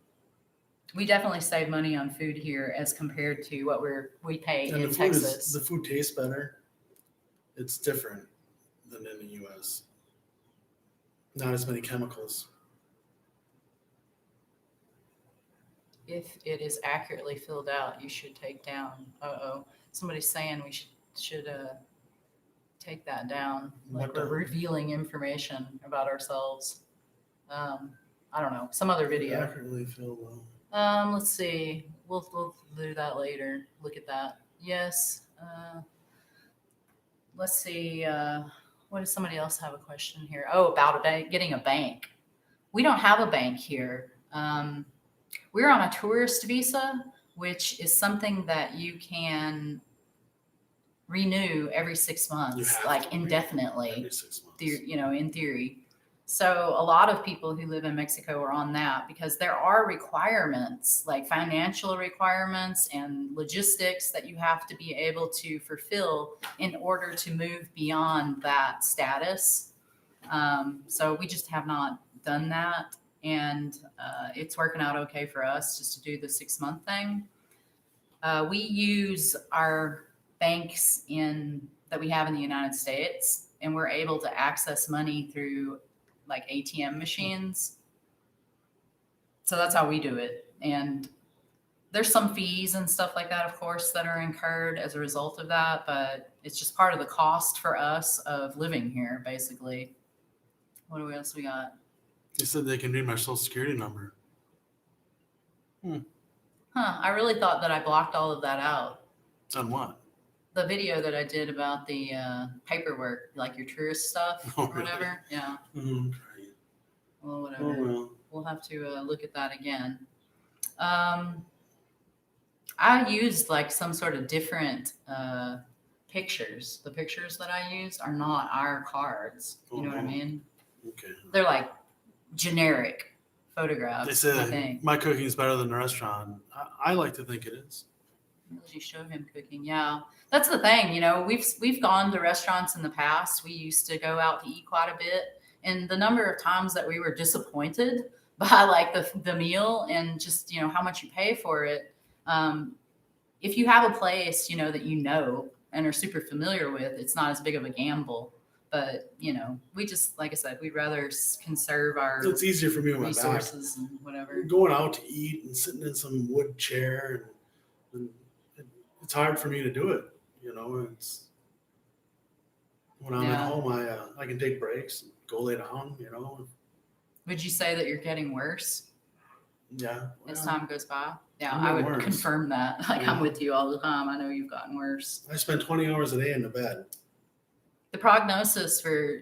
We definitely save money on food here as compared to what we pay in Texas. The food tastes better. It's different than in the U.S. Not as many chemicals. If it is accurately filled out, you should take down. Somebody's saying we should take that down. We're revealing information about ourselves. I don't know. Some other video. Accurately filled out. Let's see. We'll do that later. Look at that. Yes. Let's see. What does somebody else have a question here? Oh, about a bank, getting a bank. We don't have a bank here. We're on a tourist visa, which is something that you can renew every 6 months, like indefinitely, every 6 months. In theory. So a lot of people who live in Mexico are on that because there are requirements, like financial requirements and logistics that you have to be able to fulfill in order to move beyond that status. So we just have not done that. And it's working out okay for us just to do the 6-month thing. We use our banks that we have in the United States, and we're able to access money through like ATM machines. So that's how we do it. And there's some fees and stuff like that, of course, that are incurred as a result of that, but it's just part of the cost for us of living here, basically. What else we got? They said they can read my social security number. I really thought that I blocked all of that out. On what? The video that I did about the paperwork, like your tourist stuff or whatever. Really? Yeah. Okay. Well, whatever. Oh, well. We'll have to look at that again. I used like some sort of different pictures. The pictures that I used are not our cards. You know what I mean? Okay. They're like generic photographs. They said my cooking's better than the restaurant. I like to think it is. You show him cooking. Yeah, that's the thing. We've gone to restaurants in the past. We used to go out to eat quite a bit, and the number of times that we were disappointed by like the meal and just how much you pay for it. If you have a place that and are super familiar with, it's not as big of a gamble. But we just, like I said, we'd rather conserve our. It's easier for me with my resources back. And whatever. Going out to eat and sitting in some wood chair and it's hard for me to do it. It's when I'm at home, I can take breaks and go lay down. Would you say that you're getting worse? Yeah. As time goes by. Yeah, I would confirm that. Like I'm with you all the time. I know you've gotten worse. I spend 20 hours a day in the bed. The prognosis for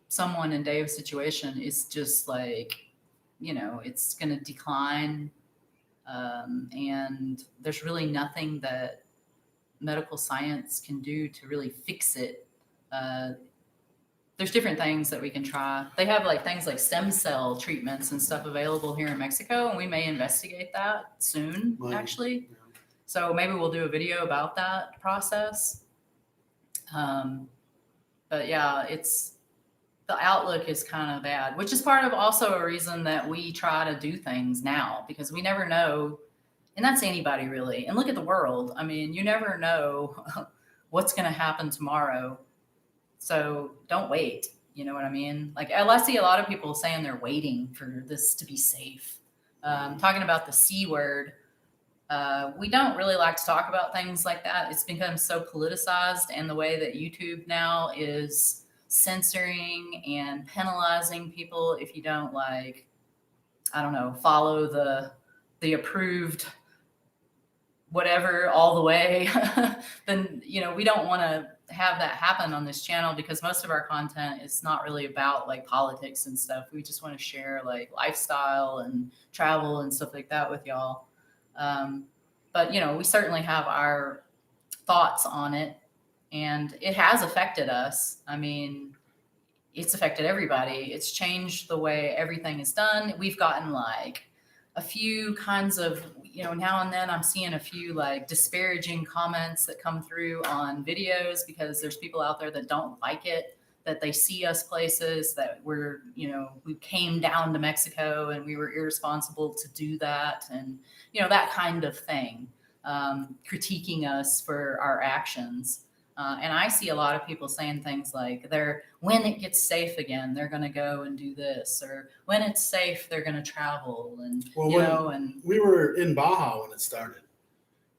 someone in Dave's situation is just like, it's going to decline. And there's really nothing that medical science can do to really fix it. There's different things that we can try. They have like things like stem cell treatments and stuff available here in Mexico, and we may investigate that soon, actually. Yeah. So maybe we'll do a video about that process. But yeah, the outlook is kind of bad, which is part of also a reason that we try to do things now, because we never know. And that's anybody really. And look at the world. I mean, you never know what's going to happen tomorrow. So don't wait. You know what I mean? Like I see a lot of people saying they're waiting for this to be safe. Talking about the C word. We don't really like to talk about things like that. It's become so politicized, and the way that YouTube now is censoring and penalizing people if you don't follow the approved whatever all the way, then, we don't want to have that happen on this channel, because most of our content is not really about like politics and stuff. We just want to share like lifestyle and travel and stuff like that with y'all. But we certainly have our thoughts on it, and it has affected us. I mean, it's affected everybody. It's changed the way everything is done. We've gotten like a few kinds of, now and then I'm seeing a few like disparaging comments that come through on videos, because there's people out there that don't like it, that they see us places that we came down to Mexico and we were irresponsible to do that. And, that kind of thing, critiquing us for our actions. And I see a lot of people saying things like when it gets safe again, they're going to go and do this, or when it's safe, they're going to travel. And, and we were in Baja when it started,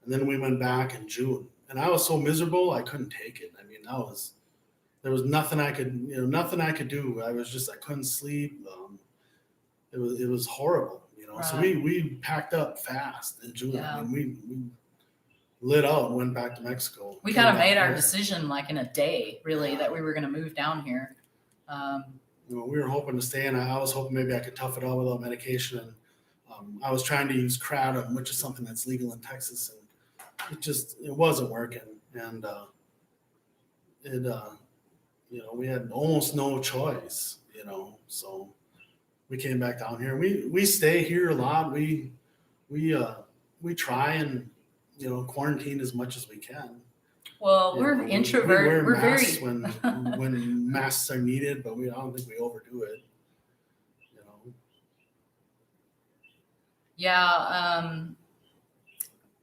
and then we went back in June, and I was so miserable. I couldn't take it. I mean, there was nothing I could do. I couldn't sleep. It was horrible, Right. So we packed up fast in June. Yeah. I mean, lit out and went back to Mexico. We kind of made our decision like in a day, really, that we were going to move down here. We were hoping to stay, and I was hoping maybe I could tough it out without medication. And I was trying to use kratom, which is something that's legal in Texas, and it wasn't working. And we had almost no choice, so we came back down here. We stay here a lot. We try and quarantine as much as we can. Well, we're introverted. We're very when masks are needed, but I don't think we overdo it. Yeah,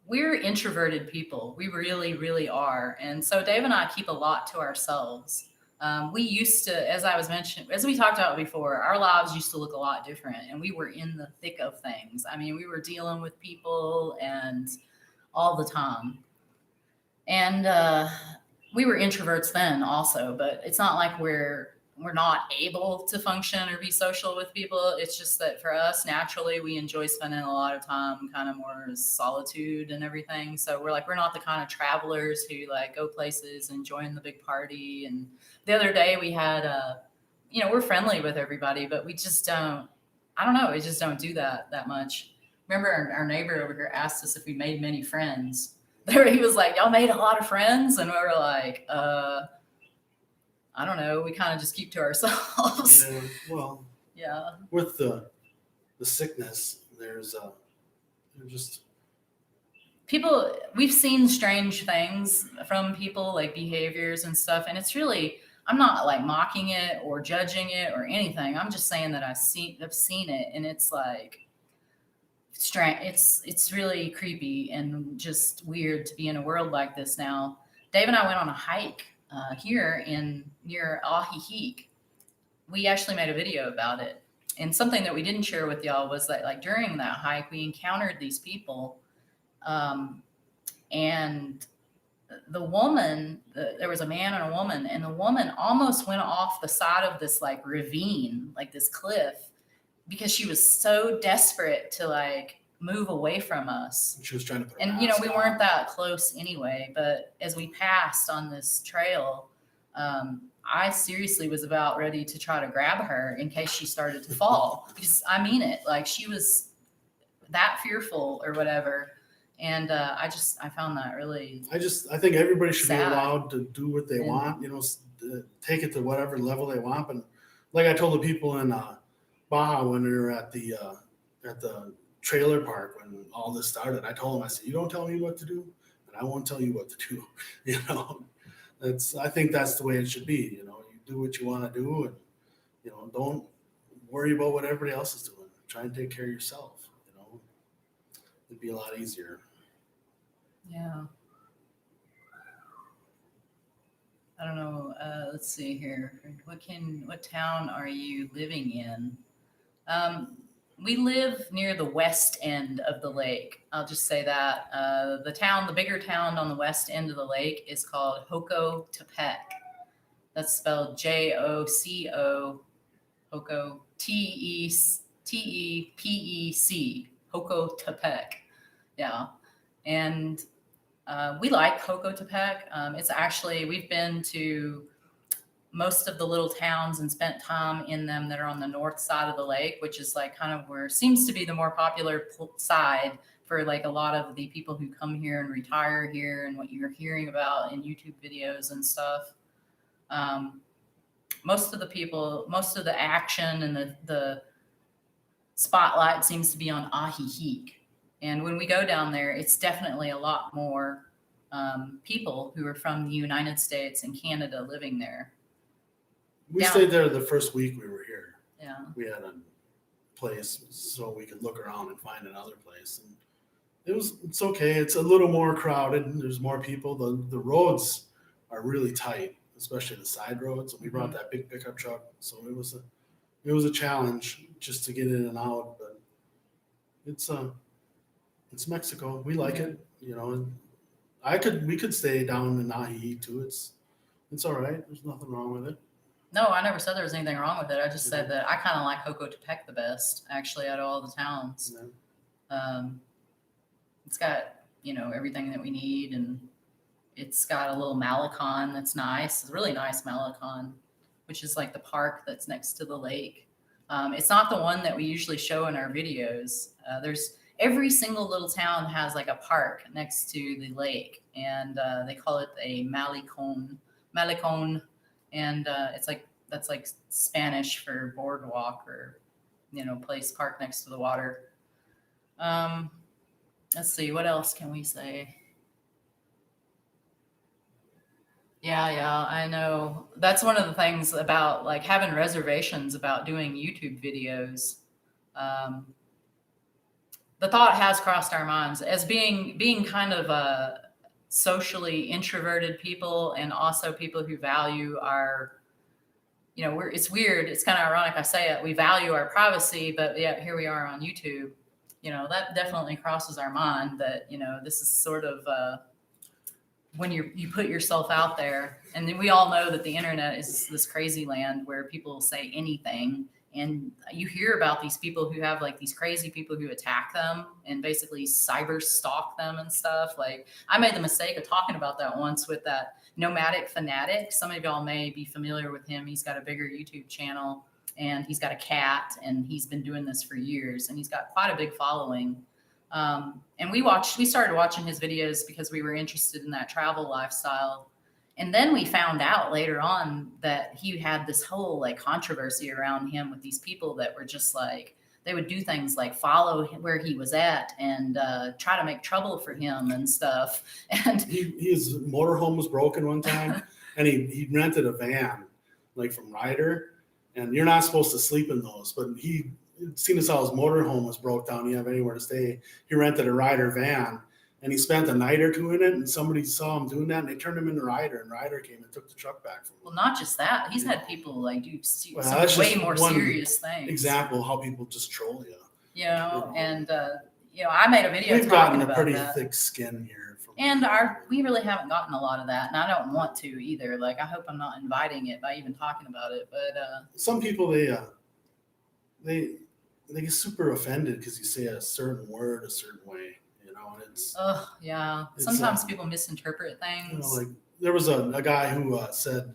we're introverted people. We really, really are. And so Dave and I keep a lot to ourselves. We used to, as we talked about before, our lives used to look a lot different, and we were in the thick of things. I mean, we were dealing with people and all the time. And we were introverts then also, but it's not like we're not able to function or be social with people. It's just that for us, naturally, we enjoy spending a lot of time kind of more solitude and everything. So we're not the kind of travelers who like go places and join the big party. And the other day we had, we're friendly with everybody, but we just don't, I don't know, we just don't do that much. Remember our neighbor over here asked us if we made many friends. He was like, y'all made a lot of friends? And we were like, I don't know. We kind of just keep to ourselves. Yeah, well, yeah. With the sickness, there's just people. We've seen strange things from people, like behaviors and stuff, and it's really. I'm not like mocking it or judging it or anything. I'm just saying that I've seen it, and it's like strange. It's really creepy and just weird to be in a world like this now. Dave and I went on a hike here near Ahihique. We actually made a video about it. And something that we didn't share with y'all was that like during that hike, we encountered these people. And the woman, there was a man and a woman, and the woman almost went off the side of this like ravine, like this cliff, because she was so desperate to like move away from us. She was trying to put and we weren't that close anyway, but as we passed on this trail, I seriously was about ready to try to grab her in case she started to fall, because I mean it, like she was that fearful or whatever. And I found that really I think everybody should sad. Be allowed to do what they want, take it to whatever level they want. And like I told the people in Baja when we were at the trailer park when all this started, I told them, I said, you don't tell me what to do, and I won't tell you what to do. I think that's the way it should be. You do what you want to do, and don't worry about what everybody else is doing. Try and take care of yourself. It'd be a lot easier. Yeah. I don't know. Let's see here. What town are you living in? We live near the west end of the lake. I'll just say that. The bigger town on the west end of the lake is called BEGOTKA. That's spelled JOCO, Hoko, TEPEC, BEGOTKA. Yeah. And we like BEGOTKA. It's actually, we've been to most of the little towns and spent time in them that are on the north side of the lake, which is like kind of where seems to be the more popular side for like a lot of the people who come here and retire here, and what you're hearing about in YouTube videos and stuff. Most of the action and the spotlight seems to be on Ahihique. And when we go down there, it's definitely a lot more people who are from the United States and Canada living there. We stayed there the first week we were here. Yeah. We had a place so we could look around and find another place. And it's okay. It's a little more crowded. There's more people. The roads are really tight, especially the side roads. And we brought that big pickup truck, so it was a challenge just to get in and out. But it's Mexico. We like it, And we could stay down in Ahihique too. It's all right. There's nothing wrong with it. No, I never said there was anything wrong with it. I just said that I kind of like BEGOTKA the best, actually, out of all the towns. Yeah. It's got everything that we need. And it's got a little Malecon that's nice. It's a really nice Malecon, which is like the park that's next to the lake. It's not the one that we usually show in our videos. There's every single little town has like a park next to the lake, and they call it a Malecon, and that's like Spanish for boardwalk or place park next to the water. Let's see, what else can we say? Yeah, I know. That's one of the things about like having reservations about doing YouTube videos. The thought has crossed our minds as being kind of a socially introverted people, and also people who value our, it's weird. It's kind of ironic I say it. We value our privacy, but yet here we are on YouTube. That definitely crosses our mind that, this is sort of, when you put yourself out there, and then we all know that the internet is this crazy land where people say anything, and you hear about these people who have like these crazy people who attack them and basically cyber stalk them and stuff. Like I made the mistake of talking about that once with that Nomadic Fanatic. Some of y'all may be familiar with him. He's got a bigger YouTube channel, and he's got a cat, and he's been doing this for years, and he's got quite a big following. And we started watching his videos because we were interested in that travel lifestyle. And then we found out later on that he had this whole like controversy around him with these people that were just like, they would do things like follow where he was at and try to make trouble for him and stuff. And his motorhome was broken one time, and he rented a van like from Ryder, and you're not supposed to sleep in those, but he, seeing as how his motorhome was broke down, he didn't have anywhere to stay. He rented a Ryder van, and he spent a night or two in it, and somebody saw him doing that, and they turned him into Ryder, and Ryder came and took the truck back from him. Well, not just that. He's had people like do some that's way more serious things. Example how people just troll you. And I made a video We've talking gotten a about pretty that. thick skin here. And we really haven't gotten a lot of that, and I don't want to either. Like I hope I'm not inviting it by even talking about it. But some people they get super offended because you say a certain word a certain way, and it's. Yeah. Sometimes people misinterpret things. Like there was a guy who said,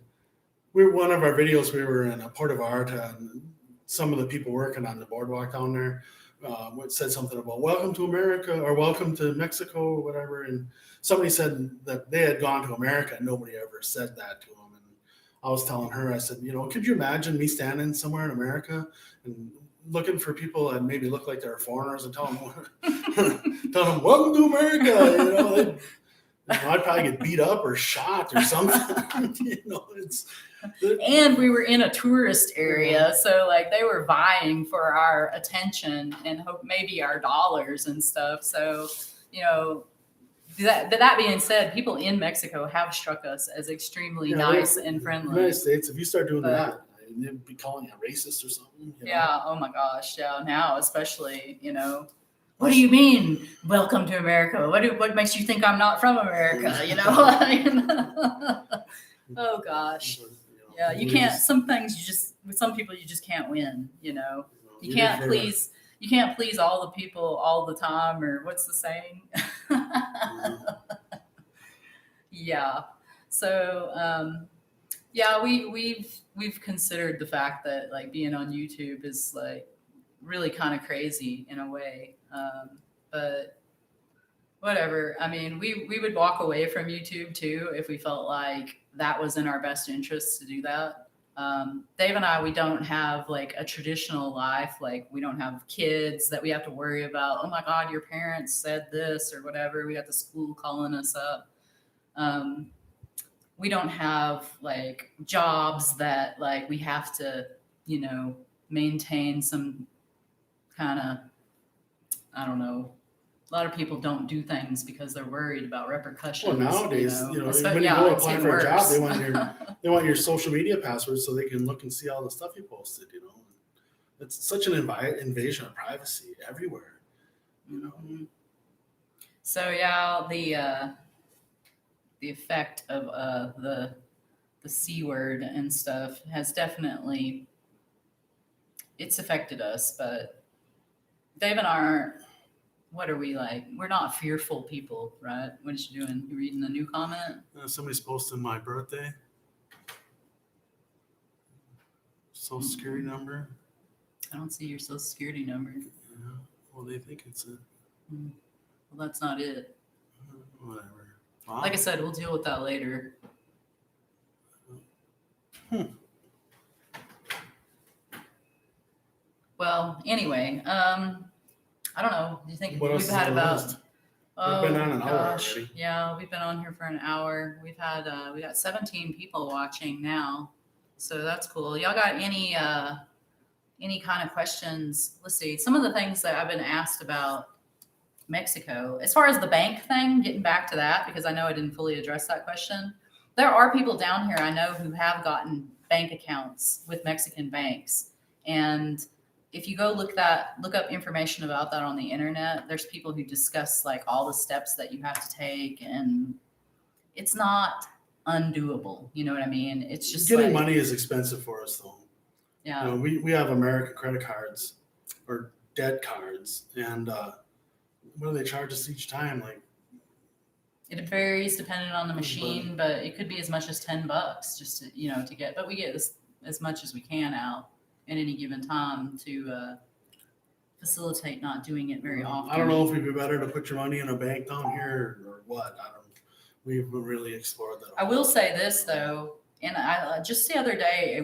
one of our videos, we were in a Port of Vallarta, and some of the people working on the boardwalk down there said something about welcome to America or welcome to Mexico or whatever, and somebody said that they had gone to America and nobody ever said that to them. And I was telling her, I said, could you imagine me standing somewhere in America and looking for people that maybe look like they're foreigners and tell them welcome to America? I'd probably get beat up or shot or something. And we were in a tourist area, so like they were vying for our attention and hope maybe our dollars and stuff. So, that being said, people in Mexico have struck us as extremely nice and friendly. In the United States, if you start doing that, they'd be calling you a racist or something. Yeah. Oh my gosh. Yeah. Now, especially, what do you mean? Welcome to America. What makes you think I'm not from America? Oh gosh. Yeah. You can't. Some things with some people you just can't win. You can't please. You can't please all the people all the time, or what's the saying? Yeah. So, we've considered the fact that like being on YouTube is like really kind of crazy in a way. But whatever. I mean, we would walk away from YouTube too if we felt like that was in our best interest to do that. Dave and I, we don't have like a traditional life. Like we don't have kids that we have to worry about. Oh my God, your parents said this or whatever. We got the school calling us up. We don't have like jobs that like we have to, maintain some kind of, I don't know. A lot of people don't do things because they're worried about repercussions. Well, nowadays, when you go apply for a job, they want your social media password so they can look and see all the stuff you posted. It's such an invasion of privacy everywhere. Mm-hmm. So yeah, the effect of the C word and stuff has definitely it's affected us, but Dave and I what are we like? We're not fearful people, right? What is you doing? You reading the new comment? Somebody's posting my birthday. Social Security number. I don't see your Social Security number. Yeah. Well, they think it's it. Well, that's not it. Whatever. Wow. Like I said, we'll deal with that later. Well, anyway, I don't know. Do you think What else we've is had on the about? list? Oh, We've been on an hour gosh. already. Yeah, we've been on here for an hour. We got 17 people watching now, so that's cool. Y'all got any kind of questions? Let's see. Some of the things that I've been asked about Mexico, as far as the bank thing, getting back to that, because I know I didn't fully address that question. There are people down here I know who have gotten bank accounts with Mexican banks. And if you go look up information about that on the internet, there's people who discuss like all the steps that you have to take, and it's not undoable. You know what I mean? It's just Getting like, money is expensive for us though. yeah. You know, we have American credit cards or debt cards, and what do they charge us each time? Like, it varies depending on the machine, but it could be as much as $10 just to get. But we get as much as we can out at any given time to facilitate not doing it very often. I don't know if it'd be better to put your money in a bank down here or what. We've really explored that. I will say this though, and I just the other day,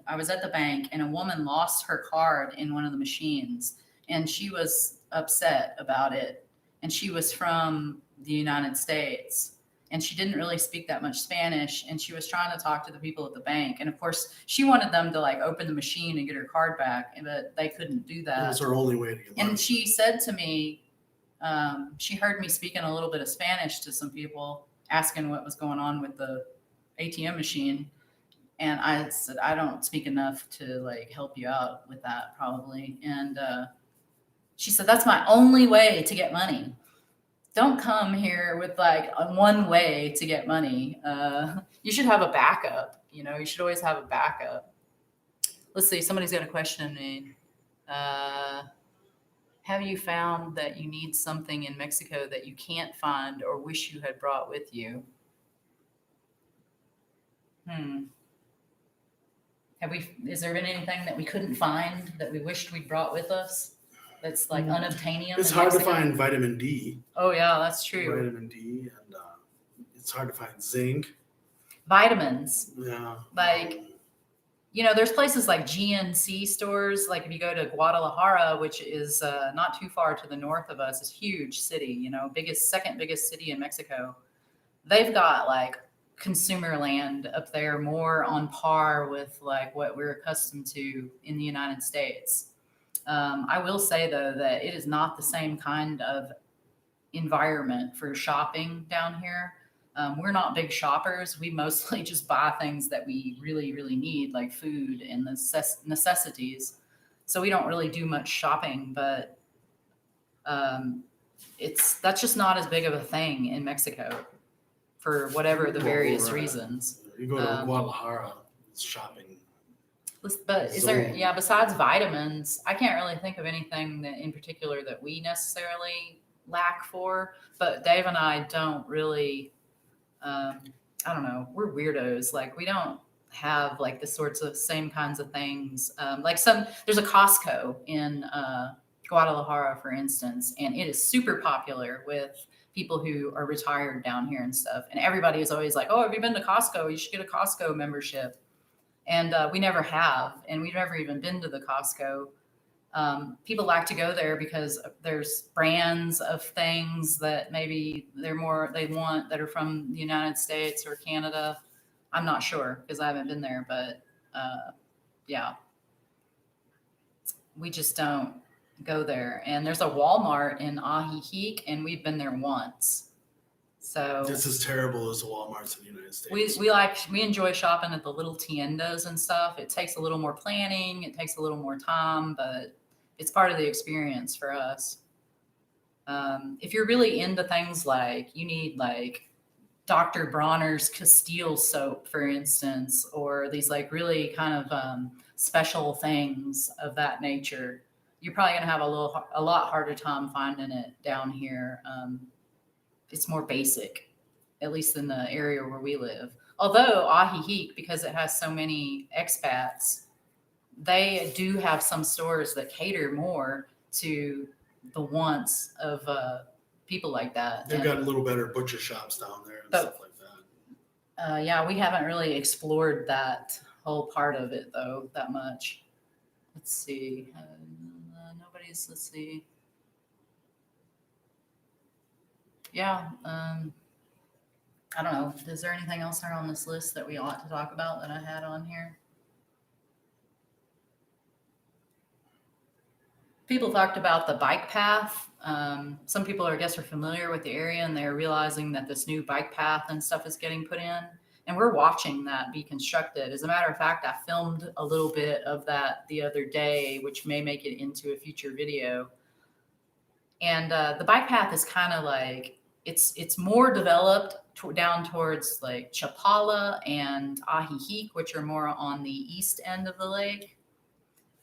I was at the bank and a woman lost her card in one of the machines, and she was upset about it, and she was from the United States. And she didn't really speak that much Spanish, and she was trying to talk to the people at the bank. And of course, she wanted them to like open the machine and get her card back, but they couldn't do that. That was her only way to get money. And she said to me, she heard me speaking a little bit of Spanish to some people, asking what was going on with the ATM machine. And I said, I don't speak enough to like help you out with that probably. And she said, that's my only way to get money. Don't come here with like a one way to get money. You should have a backup. You should always have a backup. Let's see. Somebody's got a question me. Have you found that you need something in Mexico that you can't find or wish you had brought with you? Is there been anything that we couldn't find that we wished we'd brought with us? That's like unobtainium. It's hard to find vitamin D. Oh yeah, that's true. Vitamin D, and it's hard to find zinc. Vitamins. Yeah. Like, there's places like GNC stores. Like if you go to Guadalajara, which is not too far to the north of us, it's a huge city. Second biggest city in Mexico. They've got like consumer land up there, more on par with like what we're accustomed to in the United States. I will say, though, that it is not the same kind of environment for shopping down here. We're not big shoppers. We mostly just buy things that we really, really need, like food and necessities. So we don't really do much shopping, but that's just not as big of a thing in Mexico for whatever the various reasons. You go to Guadalajara, it's shopping. But is there, besides vitamins, I can't really think of anything that in particular that we necessarily lack for, but Dave and I don't really, I don't know, we're weirdos. Like we don't have like the sorts of same kinds of things. There's a Costco in Guadalajara, for instance, and it is super popular with people who are retired down here and stuff. And everybody is always like, oh, have you been to Costco? You should get a Costco membership. And we never have, and we've never even been to the Costco. People like to go there because there's brands of things that maybe they want that are from the United States or Canada. I'm not sure because I haven't been there, but yeah, we just don't go there. And there's a Walmart in Ajijic, and we've been there once. So this is terrible as the Walmarts in the United States. We enjoy shopping at the little tiendas and stuff. It takes a little more planning. It takes a little more time, but it's part of the experience for us. If you're really into things like you need like Dr. Bronner's Castile soap, for instance, or these like really kind of special things of that nature, you're probably going to have a lot harder time finding it down here. It's more basic, at least in the area where we live. Although Ahihique, because it has so many expats, they do have some stores that cater more to the wants of people like that. They've got a little better butcher shops down there and stuff like that. Yeah, we haven't really explored that whole part of it though that much. Let's see. Let's see. Yeah. I don't know. Is there anything else there on this list that we ought to talk about that I had on here? People talked about the bike path. Some people, I guess, are familiar with the area and they're realizing that this new bike path and stuff is getting put in. And we're watching that be constructed. As a matter of fact, I filmed a little bit of that the other day, which may make it into a future video. And the bike path is kind of like, it's more developed down towards like Chapala and Ahihique, which are more on the east end of the lake.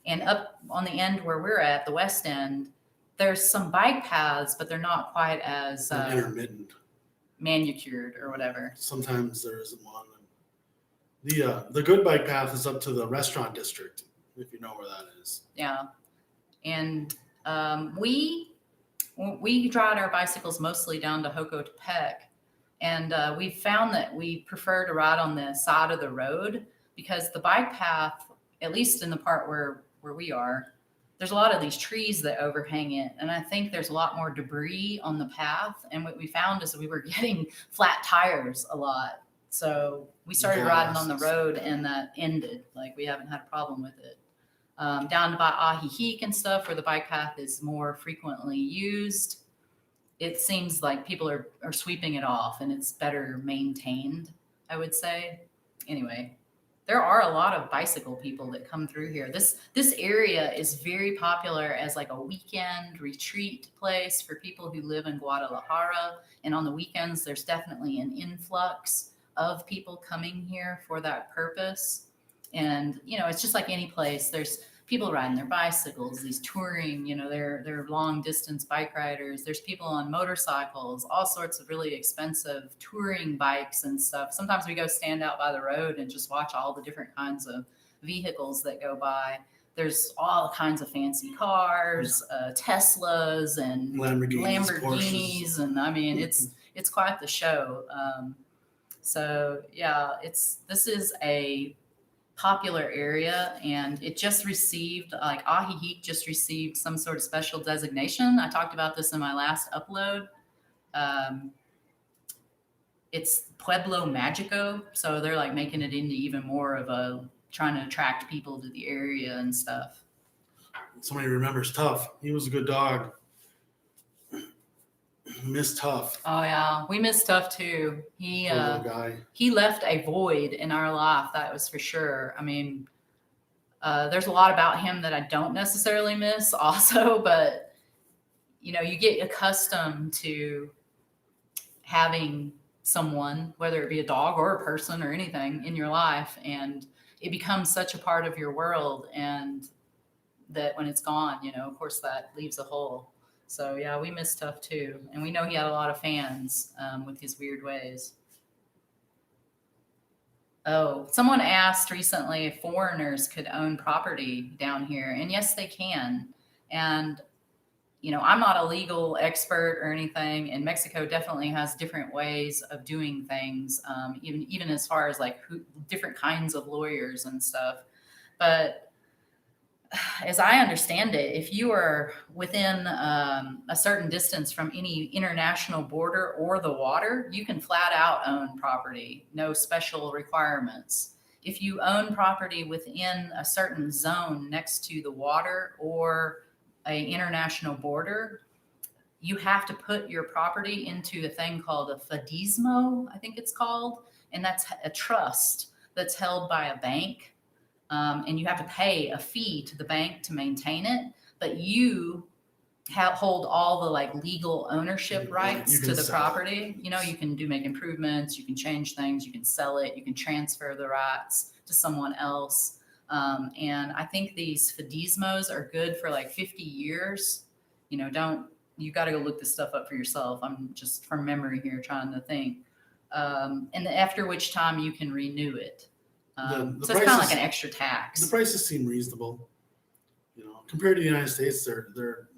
And up on the end where we're at, the west end, there's some bike paths, but they're not quite as intermittent, manicured or whatever. Sometimes there isn't one. The good bike path is up to the restaurant district, if you know where that is. Yeah, and we ride our bicycles mostly down to BEGOTKA, and we found that we prefer to ride on the side of the road because the bike path, at least in the part where we are, there's a lot of these trees that overhang it. And I think there's a lot more debris on the path. And what we found is we were getting flat tires a lot. So we started riding on the road and that ended. Like we haven't had a problem with it. Down by Ahihique and stuff where the bike path is more frequently used, it seems like people are sweeping it off and it's better maintained, I would say. Anyway. There are a lot of bicycle people that come through here. This area is very popular as like a weekend retreat place for people who live in Guadalajara. And on the weekends, there's definitely an influx of people coming here for that purpose. And, you know, it's just like any place. There's people riding their bicycles, these touring, you know, they're long distance bike riders. There's people on motorcycles, all sorts of really expensive touring bikes and stuff. Sometimes we go stand out by the road and just watch all the different kinds of vehicles that go by. There's all kinds of fancy cars, Teslas and Lamborghinis and I mean, it's quite the show. So yeah, this is a popular area and it just received, like Ahihique just received some sort of special designation. I talked about this in my last upload. It's Pueblo Magico, so they're like making it into even more of a trying to attract people to the area and stuff. Somebody remembers Tough. He was a good dog. Miss Tough. Oh yeah, we miss Tough too. He left a void in our life, that was for sure. I mean, there's a lot about him that I don't necessarily miss also, but you know, you get accustomed to having someone, whether it be a dog or a person or anything in your life, and it becomes such a part of your world, and that when it's gone, you know, of course that leaves a hole. So yeah, we miss Tough too. And we know he had a lot of fans with his weird ways. Oh, someone asked recently if foreigners could own property down here. And yes, they can. And, you know, I'm not a legal expert or anything. And Mexico definitely has different ways of doing things, even as far as like different kinds of lawyers and stuff. But as I understand it, if you are within a certain distance from any international border or the water, you can flat out own property, no special requirements. If you own property within a certain zone next to the water or an international border, you have to put your property into a thing called a fidismo, I think it's called, and that's a trust that's held by a bank. And you have to pay a fee to the bank to maintain it, but you hold all the like legal ownership rights to the property. You know, you can make improvements, you can change things, you can sell it, you can transfer the rights to someone else. And I think these Fidismos are good for like 50 years. You got to go look this stuff up for yourself. I'm just from memory here trying to think. And after which time you can renew it. The So it's kind of like an extra tax. The prices seem reasonable. Compared to the United States, they're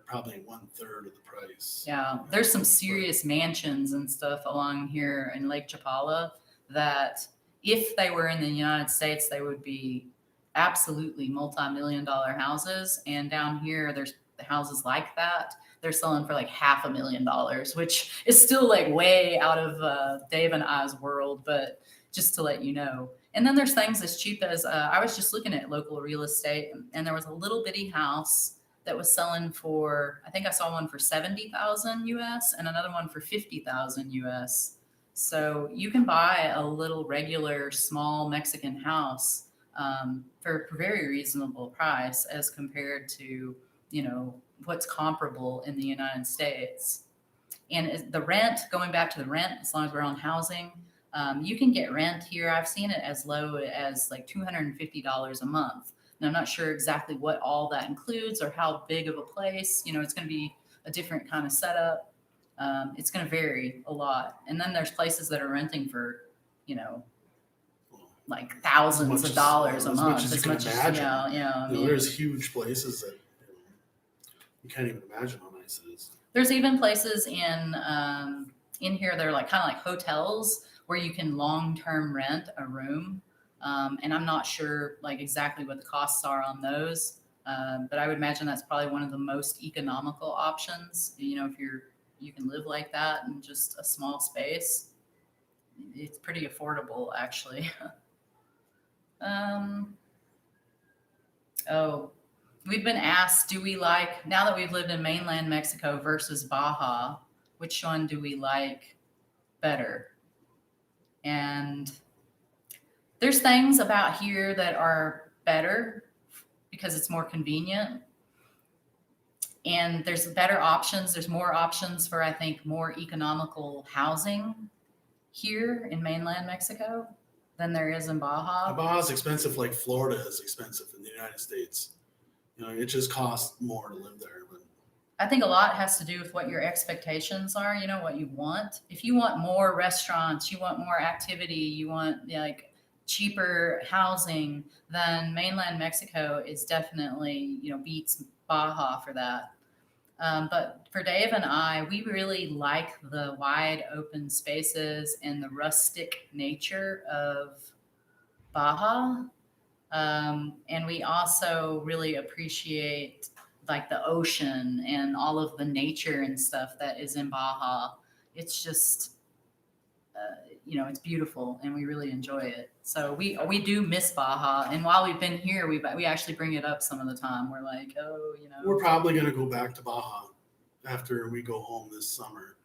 probably 1/3 of the price. Yeah, there's some serious mansions and stuff along here in Lake Chapala that if they were in the United States, they would be absolutely multi-million-dollar houses. And down here, there's houses like that. They're selling for like $500,000, which is still like way out of Dave and I's world, but just to let you know. And then there's things as cheap as I was just looking at local real estate, and there was a little bitty house that was selling for, I think I saw one for 70,000 US and another one for 50,000 US. So you can buy a little regular small Mexican house for a very reasonable price as compared to, what's comparable in the United States. And the rent, going back to the rent, as long as we're on housing, you can get rent here. I've seen it as low as like $250 a month. And I'm not sure exactly what all that includes or how big of a place. It's going to be a different kind of setup. It's going to vary a lot. And then there's places that are renting for, like thousands of dollars a month. As much as you can imagine. There's huge places that you can't even imagine how nice it is. There's even places in here that are like kind of like hotels where you can long-term rent a room. And I'm not sure like exactly what the costs are on those. But I would imagine that's probably one of the most economical options. If you can live like that in just a small space, it's pretty affordable actually. We've been asked, do we like, now that we've lived in mainland Mexico versus Baja, which one do we like better? And there's things about here that are better because it's more convenient. And there's better options. There's more options for, I think, more economical housing here in mainland Mexico than there is in Baja. Baja's expensive like Florida is expensive in the United States. It just costs more to live there. But I think a lot has to do with what your expectations are, what you want. If you want more restaurants, you want more activity, you want like cheaper housing, then mainland Mexico is definitely, beats Baja for that. But for Dave and I, we really like the wide open spaces and the rustic nature of Baja. And we also really appreciate like the ocean and all of the nature and stuff that is in Baja. It's just, it's beautiful and we really enjoy it. So we do miss Baja. And while we've been here, we actually bring it up some of the time. We're like, we're probably going to go back to Baja after we go home this summer.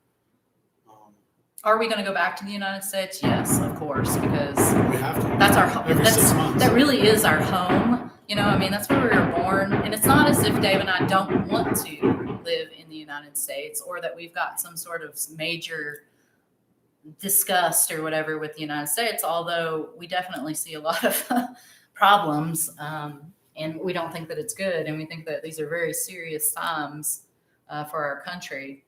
Are we going to go back to the United States? Yes, of course, because we have to. That's our home. Every 6 months. That really is our home. That's where we were born. And it's not as if Dave and I don't want to live in the United States or that we've got some sort of major disgust or whatever with the United States, although we definitely see a lot of problems. And we don't think that it's good. And we think that these are very serious times for our country.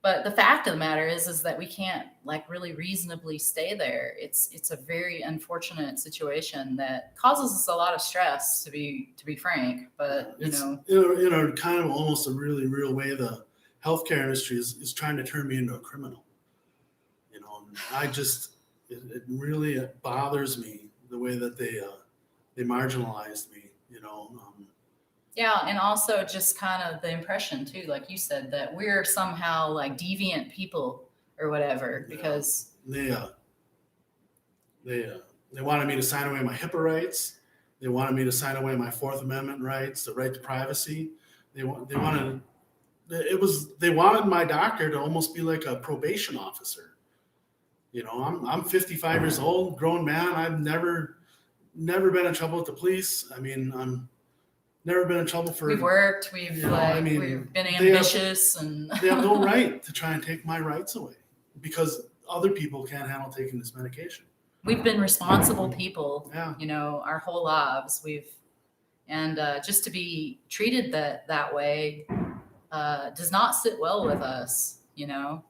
But the fact of the matter is that we can't like really reasonably stay there. It's a very unfortunate situation that causes us a lot of stress, to be frank. But in a kind of almost a really real way, the healthcare industry is trying to turn me into a criminal. It really bothers me the way that they marginalized me. Yeah, and also just kind of the impression too, like you said, that we're somehow like deviant people or whatever, because they wanted me to sign away my HIPAA rights. They wanted me to sign away my Fourth Amendment rights, the right to privacy. They wanted my doctor to almost be like a probation officer. I'm 55 years old, grown man. I've never been in trouble with the police. I'm never been in trouble for. We've worked. We've been ambitious, and they have no right to try and take my rights away because other people can't handle taking this medication. we've been responsible people, Yeah. you know, our whole lives. And just to be treated that way does not sit well with us, you know.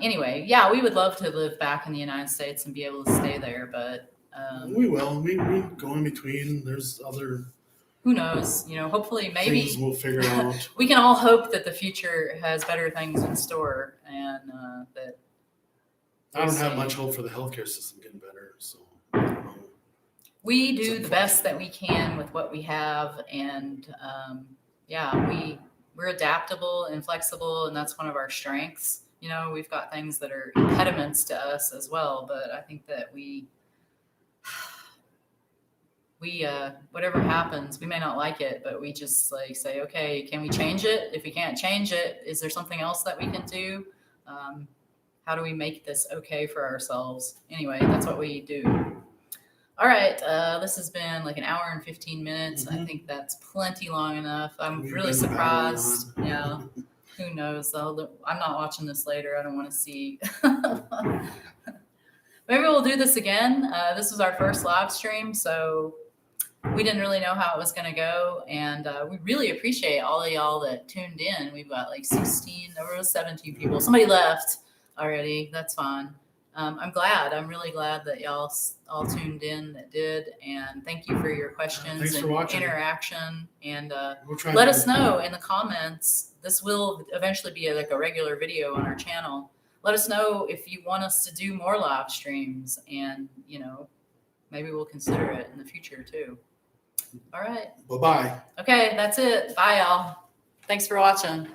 Anyway, yeah, we would love to live back in the United States and be able to stay there, but We will. We go in between. There's other who knows? You know, hopefully, maybe things we'll figure out. we can all hope that the future has better things in store, and that I don't have see. much hope for the healthcare system getting better. So I don't know. We do the best that we can with what we have, and yeah, we're adaptable and flexible, and that's one of our strengths. You know, we've got things that are impediments to us as well, but I think that we whatever happens, we may not like it, but we just like say, okay, can we change it? If we can't change it, is there something else that we can do? How do we make this okay for ourselves? Anyway, that's what we do. All right, this has been like an hour and 15 minutes. I think that's plenty long enough. I'm We've really been surprised. babbling Yeah, who knows? I'm not watching this later. I don't want to see. Maybe we'll do this again. This was our first live stream, so we didn't really know how it was going to go, and we really appreciate all of y'all that tuned in. We've got like 16, there was 17 people. Somebody left already. That's fine. I'm glad. I'm really glad that y'all all tuned in that did, and thank you for your questions Thanks for and watching. interaction. And We'll try let to- us know in the comments. This will eventually be like a regular video on our channel. Let us know if you want us to do more live streams, and you know, maybe we'll consider it in the future too. All right. Bye-bye. Okay, that's it. Bye, y'all. Thanks for watching.